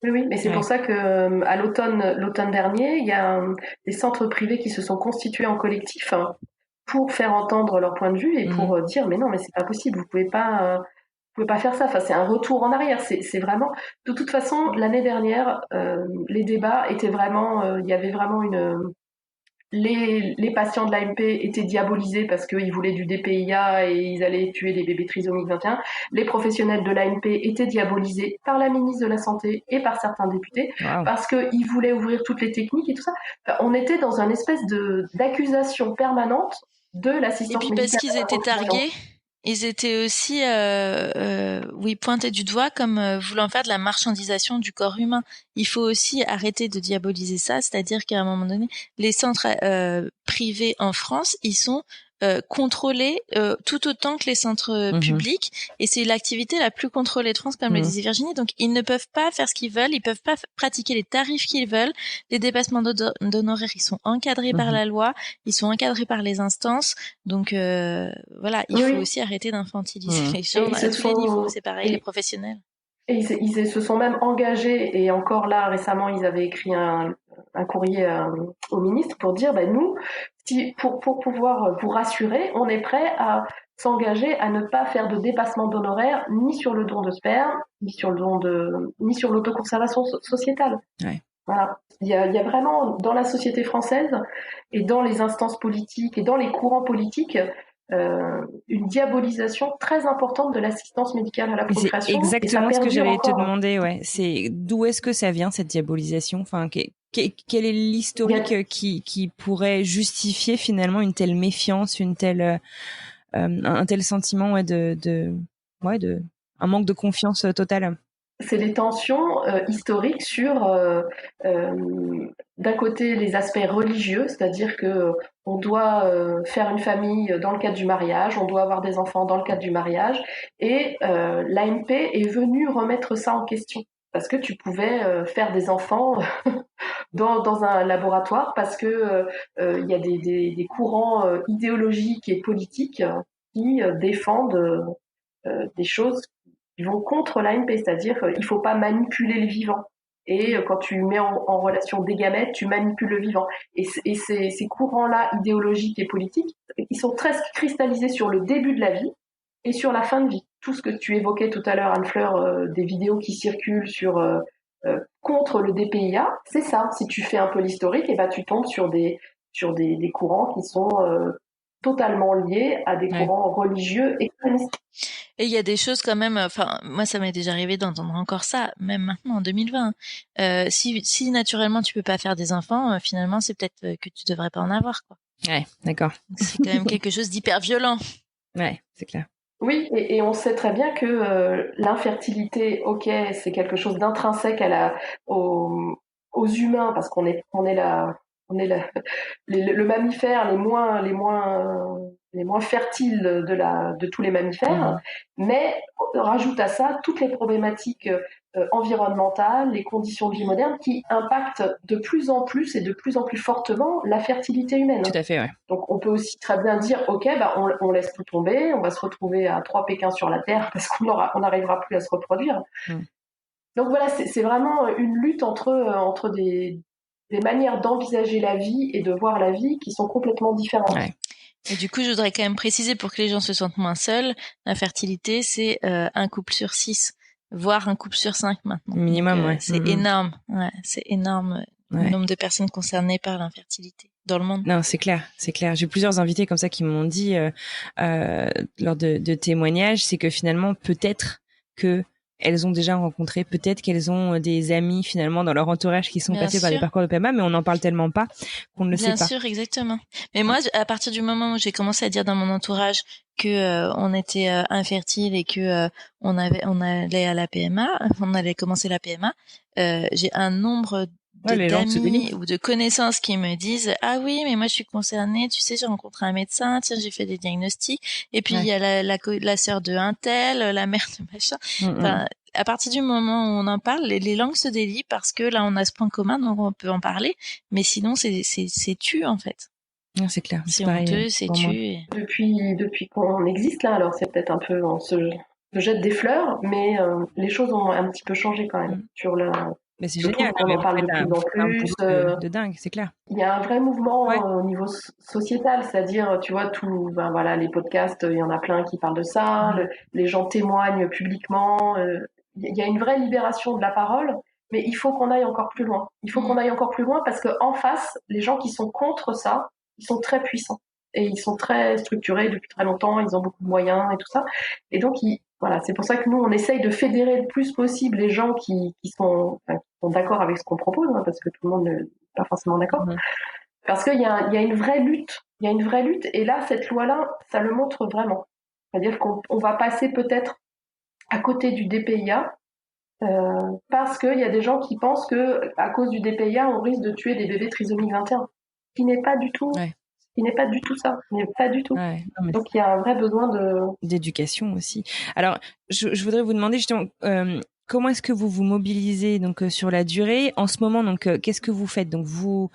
S2: Oui, mais c'est pour ça que à l'automne dernier, il y a des centres privés qui se sont constitués en collectif pour faire entendre leur point de vue et pour dire mais non, mais c'est pas possible, vous pouvez pas faire ça. Enfin, c'est un retour en arrière. C'est vraiment. De toute façon, l'année dernière, les débats étaient vraiment. Il y avait vraiment les patients de l'AMP étaient diabolisés parce qu'ils voulaient du DPIA et ils allaient tuer des bébés trisomiques 21. Les professionnels de l'AMP étaient diabolisés par la ministre de la Santé et par certains députés parce qu'ils voulaient ouvrir toutes les techniques et tout ça. Enfin, on était dans une espèce d'accusation permanente de l'assistance médicale.
S3: Et puis parce qu'ils étaient targués. Ils étaient aussi, pointés du doigt comme voulant faire de la marchandisation du corps humain. Il faut aussi arrêter de diaboliser ça, c'est-à-dire qu'à un moment donné, les centres privés en France, ils sont contrôlés tout autant que les centres publics, et c'est l'activité la plus contrôlée de France, comme le disait Virginie. Donc ils ne peuvent pas faire ce qu'ils veulent, ils peuvent pas pratiquer les tarifs qu'ils veulent. Les dépassements d'honoraires, ils sont encadrés par la loi, ils sont encadrés par les instances. Donc voilà, il faut aussi arrêter d'infantiliser les gens à tous les niveaux. C'est pareil, les professionnels.
S2: Et ils se sont même engagés, et encore là récemment, ils avaient écrit un courrier au ministre pour dire nous, pour pouvoir vous rassurer, on est prêt à s'engager à ne pas faire de dépassement d'honoraires ni sur le don de sperme, ni sur l'autoconservation sociétale.
S1: Ouais.
S2: Voilà. Il y a vraiment dans la société française et dans les instances politiques et dans les courants politiques une diabolisation très importante de l'assistance médicale à la procréation.
S1: C'est exactement ce que j'allais te demander. Ouais. C'est d'où est-ce que ça vient cette diabolisation? Enfin, quel est l'historique qui pourrait justifier finalement une telle méfiance, un tel sentiment un manque de confiance totale?
S2: C'est les tensions historiques sur d'un côté les aspects religieux, c'est-à-dire que on doit faire une famille dans le cadre du mariage, on doit avoir des enfants dans le cadre du mariage, et l'AMP est venue remettre ça en question parce que tu pouvais faire des enfants dans un laboratoire parce que il y a des courants idéologiques et politiques qui défendent des choses qui vont contre l'AMP, c'est-à-dire qu'il ne faut pas manipuler le vivant. Et quand tu mets en relation des gamètes, tu manipules le vivant. Et ces courants-là, idéologiques et politiques, ils sont très cristallisés sur le début de la vie et sur la fin de vie. Tout ce que tu évoquais tout à l'heure, Anne-Fleur, des vidéos qui circulent contre le DPIA, c'est ça. Si tu fais un peu l'historique, et ben tu tombes sur des courants qui sont totalement liés à des courants religieux extrémistes.
S3: Et il y a des choses quand même, enfin, moi ça m'est déjà arrivé d'entendre encore ça, même maintenant en 2020. Si naturellement tu peux pas faire des enfants, finalement c'est peut-être que tu devrais pas en avoir, quoi.
S1: Ouais, d'accord.
S3: C'est quand même quelque chose d'hyper violent.
S1: Ouais, c'est clair.
S2: Oui, et on sait très bien que l'infertilité, ok, c'est quelque chose d'intrinsèque aux humains, parce qu'on est le mammifère les moins fertiles de tous les mammifères, mais rajoute à ça toutes les problématiques environnementales, les conditions de vie modernes qui impactent de plus en plus et de plus en plus fortement la fertilité humaine.
S1: Tout à fait, ouais.
S2: Donc on peut aussi très bien dire, ok, on laisse tout tomber, on va se retrouver à 3 Pékins sur la Terre parce qu'on n'arrivera plus à se reproduire. Donc voilà, c'est vraiment une lutte entre des manières d'envisager la vie et de voir la vie qui sont complètement différentes.
S1: Ouais.
S3: Et du coup, je voudrais quand même préciser pour que les gens se sentent moins seuls, l'infertilité, c'est un couple sur 6, voire un couple sur 5 maintenant.
S1: Minimum,
S3: donc,
S1: ouais.
S3: C'est énorme, c'est énorme le nombre de personnes concernées par l'infertilité dans le monde.
S1: Non, c'est clair, c'est clair. J'ai plusieurs invités comme ça qui m'ont dit lors de témoignages, c'est que finalement, peut-être que elles ont déjà rencontré, peut-être qu'elles ont des amis finalement dans leur entourage qui sont passés par des parcours de PMA, mais on n'en parle tellement pas qu'on ne le sait pas.
S3: Bien sûr, exactement. Mais moi, à partir du moment où j'ai commencé à dire dans mon entourage que on était infertile et que on allait à la PMA, on allait commencer la PMA, j'ai un nombre d'amis ou de connaissances qui me disent « Ah oui, mais moi je suis concernée, tu sais, j'ai rencontré un médecin, tiens, j'ai fait des diagnostics, et puis il y a la sœur de un tel, la mère de machin. » Enfin, à partir du moment où on en parle, les langues se délient parce que là, on a ce point commun, donc on peut en parler, mais sinon, c'est tu, en fait.
S1: Non, c'est clair.
S3: C'est honteux, c'est tu.
S2: Depuis qu'on existe là, alors c'est peut-être un peu, on se jette des fleurs, mais les choses ont un petit peu changé quand même sur le...
S1: Mais c'est génial,
S2: on en parle de plus en plus.
S1: De dingue, c'est clair.
S2: Il y a un vrai mouvement au niveau sociétal, c'est-à-dire, tu vois, les podcasts, il y en a plein qui parlent de ça, les gens témoignent publiquement. Il y a une vraie libération de la parole, mais il faut qu'on aille encore plus loin. Il faut qu'on aille encore plus loin parce que en face, les gens qui sont contre ça, ils sont très puissants et ils sont très structurés depuis très longtemps. Ils ont beaucoup de moyens et tout ça. Et donc, voilà, c'est pour ça que nous, on essaye de fédérer le plus possible les gens qui sont d'accord avec ce qu'on propose, hein, parce que tout le monde n'est pas forcément d'accord. Parce qu'il y a une vraie lutte. Il y a une vraie lutte. Et là, cette loi-là, ça le montre vraiment. C'est-à-dire qu'on va passer peut-être à côté du DPIA, parce qu'il y a des gens qui pensent que à cause du DPIA, on risque de tuer des bébés trisomiques 21. Ce qui n'est pas du tout... Il n'est pas du tout ça, il n'est pas du tout. Donc il y a un vrai besoin
S1: d'éducation aussi. Alors, je voudrais vous demander justement comment est-ce que vous vous mobilisez donc sur la durée en ce moment. Donc qu'est-ce que vous faites? Donc vous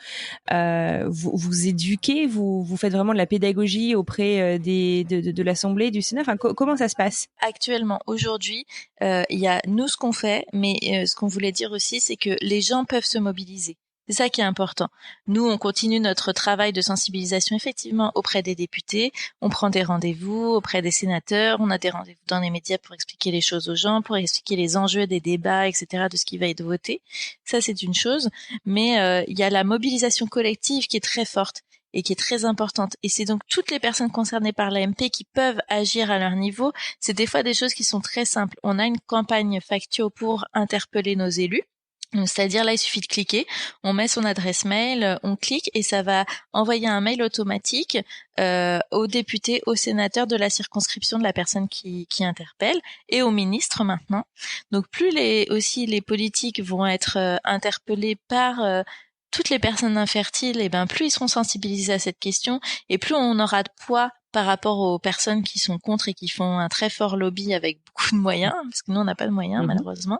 S1: éduquez, vous faites vraiment de la pédagogie auprès de l'Assemblée, du Sénat. Enfin, comment ça se passe?
S3: Actuellement, aujourd'hui, il y a nous ce qu'on fait, mais ce qu'on voulait dire aussi, c'est que les gens peuvent se mobiliser. C'est ça qui est important. Nous, on continue notre travail de sensibilisation effectivement auprès des députés. On prend des rendez-vous auprès des sénateurs. On a des rendez-vous dans les médias pour expliquer les choses aux gens, pour expliquer les enjeux des débats, etc., de ce qui va être voté. Ça, c'est une chose. Mais il y a la mobilisation collective qui est très forte et qui est très importante. Et c'est donc toutes les personnes concernées par l'AMP qui peuvent agir à leur niveau. C'est des fois des choses qui sont très simples. On a une campagne Factio pour interpeller nos élus. C'est-à-dire là, il suffit de cliquer, on met son adresse mail, on clique et ça va envoyer un mail automatique aux députés, aux sénateurs de la circonscription de la personne qui interpelle et aux ministres maintenant. Donc plus aussi les politiques vont être interpellés par toutes les personnes infertiles, et ben plus ils seront sensibilisés à cette question et plus on aura de poids par rapport aux personnes qui sont contre et qui font un très fort lobby avec beaucoup de moyens, parce que nous on n'a pas de moyens malheureusement.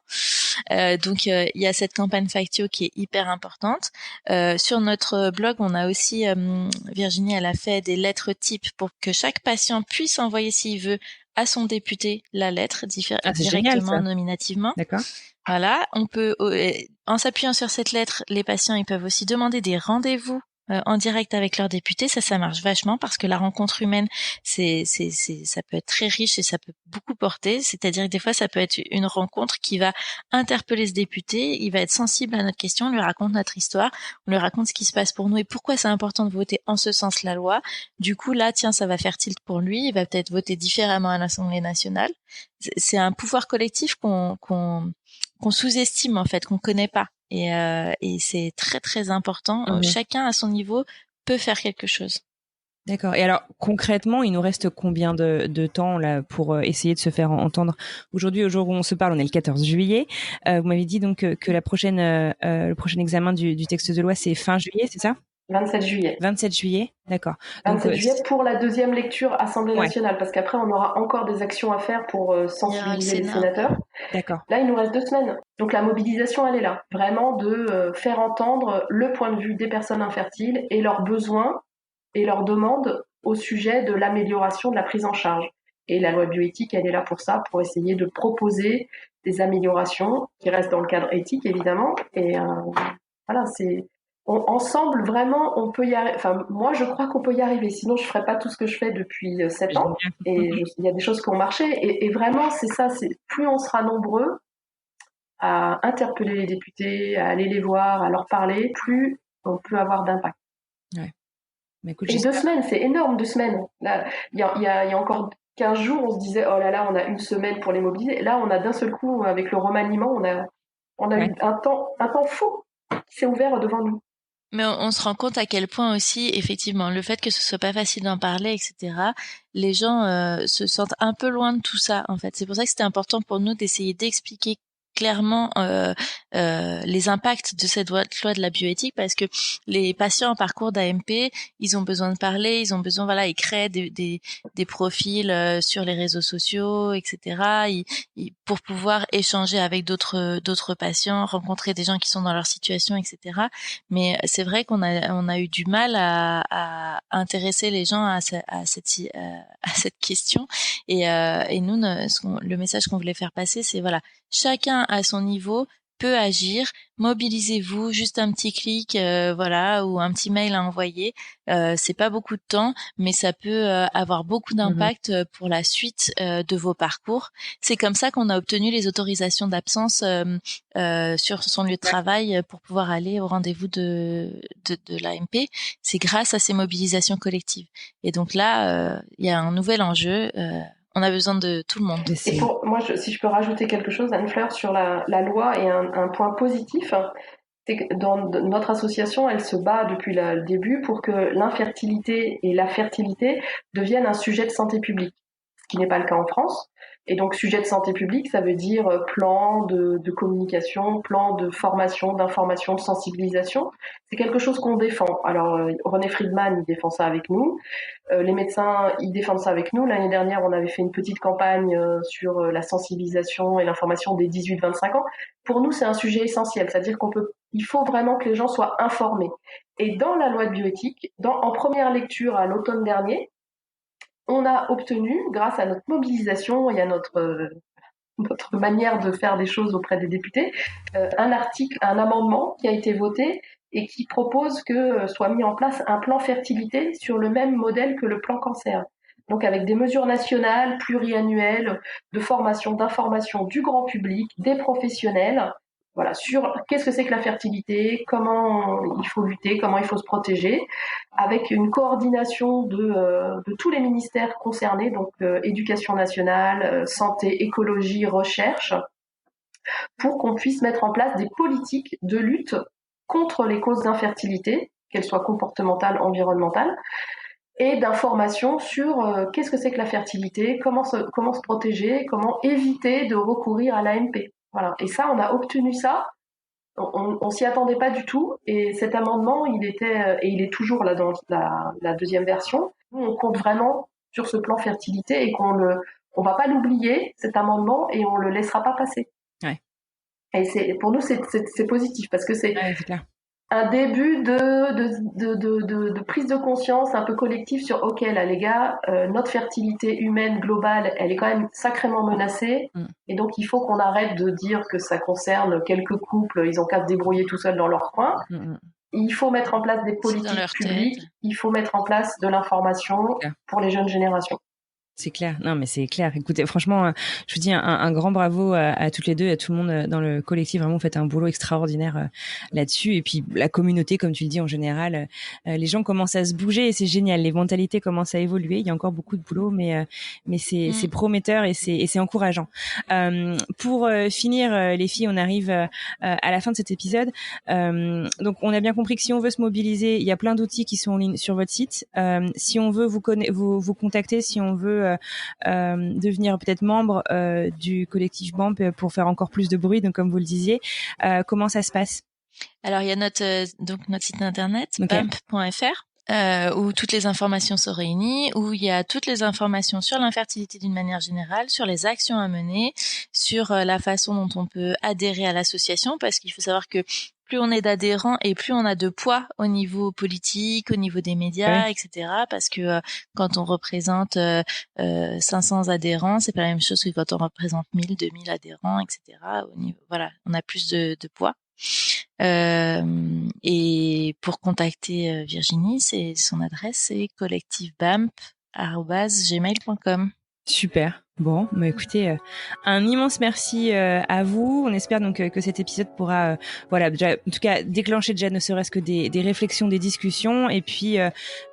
S3: Donc il y a cette campagne Factio qui est hyper importante. Sur notre blog, on a aussi Virginie, elle a fait des lettres types pour que chaque patient puisse envoyer s'il veut à son député la lettre
S1: c'est
S3: directement,
S1: génial, ça.
S3: nominativement.
S1: D'accord.
S3: Voilà, on peut, en s'appuyant sur cette lettre, les patients ils peuvent aussi demander des rendez-vous en direct avec leur député. Ça marche vachement parce que la rencontre humaine, ça peut être très riche et ça peut beaucoup porter. C'est-à-dire que des fois, ça peut être une rencontre qui va interpeller ce député. Il va être sensible à notre question, on lui raconte notre histoire, on lui raconte ce qui se passe pour nous et pourquoi c'est important de voter en ce sens la loi. Du coup, là, tiens, ça va faire tilt pour lui. Il va peut-être voter différemment à l'Assemblée nationale. C'est un pouvoir collectif qu'on sous-estime en fait, qu'on connaît pas. Et c'est très très important. Chacun à son niveau peut faire quelque chose.
S1: D'accord. Et alors concrètement, il nous reste combien de temps là pour essayer de se faire entendre? Aujourd'hui, au jour où on se parle, on est le 14 juillet. Vous m'avez dit donc que le prochain examen du texte de loi, c'est fin juillet, c'est ça?
S2: 27 juillet.
S1: 27 juillet, d'accord.
S2: 27 juillet pour la deuxième lecture Assemblée nationale, parce qu'après on aura encore des actions à faire pour sensibiliser les sénateurs.
S1: D'accord.
S2: Là, il nous reste 2 semaines. Donc la mobilisation, elle est là. Vraiment de faire entendre le point de vue des personnes infertiles et leurs besoins et leurs demandes au sujet de l'amélioration de la prise en charge. Et la loi bioéthique, elle est là pour ça, pour essayer de proposer des améliorations qui restent dans le cadre éthique, évidemment. Et voilà, ensemble, vraiment, on peut y arriver. Enfin, moi, je crois qu'on peut y arriver. Sinon, je ferais pas tout ce que je fais depuis 7 ans. Et il y a des choses qui ont marché. Et vraiment, c'est ça. Plus on sera nombreux à interpeller les députés, à aller les voir, à leur parler, plus on peut avoir d'impact.
S1: Ouais. Mais écoute,
S2: et 2 semaines, c'est énorme, 2 semaines. Là, il y a encore 15 jours, on se disait, oh là là, on a une semaine pour les mobiliser. Là, on a d'un seul coup, avec le remaniement, on a eu un temps fou qui s'est ouvert devant nous.
S3: Mais on se rend compte à quel point aussi, effectivement, le fait que ce soit pas facile d'en parler, etc., les gens se sentent un peu loin de tout ça, en fait. C'est pour ça que c'était important pour nous d'essayer d'expliquer clairement les impacts de cette loi de la bioéthique, parce que les patients en parcours d'AMP, ils ont besoin de parler, ils ont besoin, voilà, ils créent des profils sur les réseaux sociaux, etc. Pour pouvoir échanger avec d'autres patients, rencontrer des gens qui sont dans leur situation, etc. Mais c'est vrai qu'on a eu du mal à intéresser les gens à cette question. Et nous, le message qu'on voulait faire passer, c'est voilà, chacun à son niveau peut agir. Mobilisez-vous, juste un petit clic, voilà, ou un petit mail à envoyer. C'est pas beaucoup de temps, mais ça peut avoir beaucoup d'impact pour la suite de vos parcours. C'est comme ça qu'on a obtenu les autorisations d'absence sur son lieu de travail pour pouvoir aller au rendez-vous de l'AMP. C'est grâce à ces mobilisations collectives. Et donc là, il y a un nouvel enjeu. On a besoin de tout le monde.
S2: Et pour moi, si je peux rajouter quelque chose, Anne-Fleur, sur la loi et un point positif, c'est que dans notre association, elle se bat depuis le début pour que l'infertilité et la fertilité deviennent un sujet de santé publique, ce qui n'est pas le cas en France. Et donc, sujet de santé publique, ça veut dire plan de communication, plan de formation, d'information, de sensibilisation. C'est quelque chose qu'on défend. Alors, René Friedman, il défend ça avec nous. Les médecins, ils défendent ça avec nous. L'année dernière, on avait fait une petite campagne sur la sensibilisation et l'information des 18-25 ans. Pour nous, c'est un sujet essentiel. C'est-à-dire il faut vraiment que les gens soient informés. Et dans la loi de bioéthique, en première lecture à l'automne dernier, on a obtenu, grâce à notre mobilisation et à notre manière de faire des choses auprès des députés, un amendement qui a été voté et qui propose que soit mis en place un plan fertilité sur le même modèle que le plan cancer. Donc avec des mesures nationales, pluriannuelles, de formation, d'information du grand public, des professionnels, voilà, sur qu'est-ce que c'est que la fertilité, comment il faut lutter, comment il faut se protéger, avec une coordination de tous les ministères concernés, donc éducation nationale, santé, écologie, recherche, pour qu'on puisse mettre en place des politiques de lutte contre les causes d'infertilité, qu'elles soient comportementales, environnementales, et d'information sur qu'est-ce que c'est que la fertilité, comment se protéger, comment éviter de recourir à l'AMP. Voilà. Et ça, on a obtenu ça. On s'y attendait pas du tout. Et cet amendement, il est toujours là dans la deuxième version. Nous, on compte vraiment sur ce plan fertilité et on va pas l'oublier, cet amendement, et on le laissera pas passer.
S1: Ouais.
S2: Et pour nous, c'est positif parce que
S1: ouais, c'est clair.
S2: un début de prise de conscience un peu collective sur ok là les gars, notre fertilité humaine globale elle est quand même sacrément menacée et donc il faut qu'on arrête de dire que ça concerne quelques couples, ils ont qu'à se débrouiller tout seuls dans leur coin. Il faut mettre en place des politiques publiques, il faut mettre en place de l'information pour les jeunes générations.
S1: C'est clair. Non, mais c'est clair. Écoutez, franchement, je vous dis un grand bravo à toutes les deux, à tout le monde dans le collectif. Vraiment, vous faites un boulot extraordinaire là-dessus. Et puis, la communauté, comme tu le dis, en général, les gens commencent à se bouger et c'est génial. Les mentalités commencent à évoluer. Il y a encore beaucoup de boulot, mais c'est prometteur et c'est encourageant. Pour finir, les filles, on arrive à la fin de cet épisode. Donc, on a bien compris que si on veut se mobiliser, il y a plein d'outils qui sont en ligne sur votre site. Si on veut vous contacter, si on veut devenir peut-être membre du collectif BAMP pour faire encore plus de bruit, donc comme vous le disiez, comment ça se passe?
S3: Alors il y a notre site internet bamp.fr où toutes les informations sont réunies, où il y a toutes les informations sur l'infertilité d'une manière générale, sur les actions à mener, sur la façon dont on peut adhérer à l'association, parce qu'il faut savoir que plus on est d'adhérents et plus on a de poids au niveau politique, au niveau des médias, etc. Parce que quand on représente 500 adhérents, c'est pas la même chose que quand on représente 1000, 2000 adhérents, etc. Au niveau, voilà, on a plus de poids. Et pour contacter Virginie, son adresse c'est collectivebamp@gmail.com.
S1: Super. Bon, bah écoutez, un immense merci à vous. On espère donc que cet épisode pourra, déjà, en tout cas, déclencher déjà ne serait-ce que des réflexions, des discussions, et puis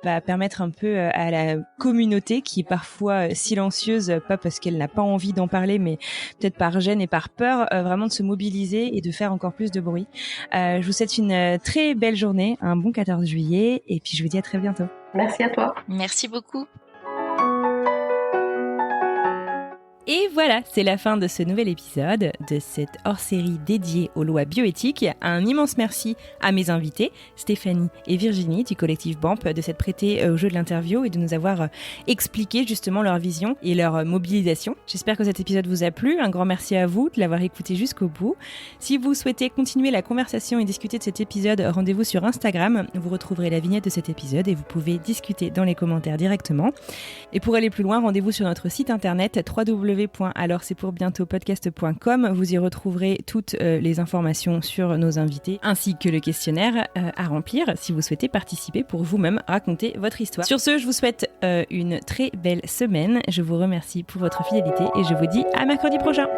S1: permettre un peu à la communauté qui est parfois silencieuse, pas parce qu'elle n'a pas envie d'en parler, mais peut-être par gêne et par peur, vraiment de se mobiliser et de faire encore plus de bruit. Je vous souhaite une très belle journée, un bon 14 juillet, et puis je vous dis à très bientôt.
S2: Merci à toi.
S3: Merci beaucoup.
S1: Et voilà, c'est la fin de ce nouvel épisode, de cette hors-série dédiée aux lois bioéthiques. Un immense merci à mes invités, Stéphanie et Virginie du collectif BAMP, de s'être prêtées au jeu de l'interview et de nous avoir expliqué justement leur vision et leur mobilisation. J'espère que cet épisode vous a plu. Un grand merci à vous de l'avoir écouté jusqu'au bout. Si vous souhaitez continuer la conversation et discuter de cet épisode, rendez-vous sur Instagram. Vous retrouverez la vignette de cet épisode et vous pouvez discuter dans les commentaires directement. Et pour aller plus loin, rendez-vous sur notre site internet www.alorc'estpourbientôtpodcast.com. Vous y retrouverez toutes les informations sur nos invités ainsi que le questionnaire à remplir si vous souhaitez participer pour vous-même raconter votre histoire. Sur ce, je vous souhaite une très belle semaine. Je vous remercie pour votre fidélité et je vous dis à mercredi prochain.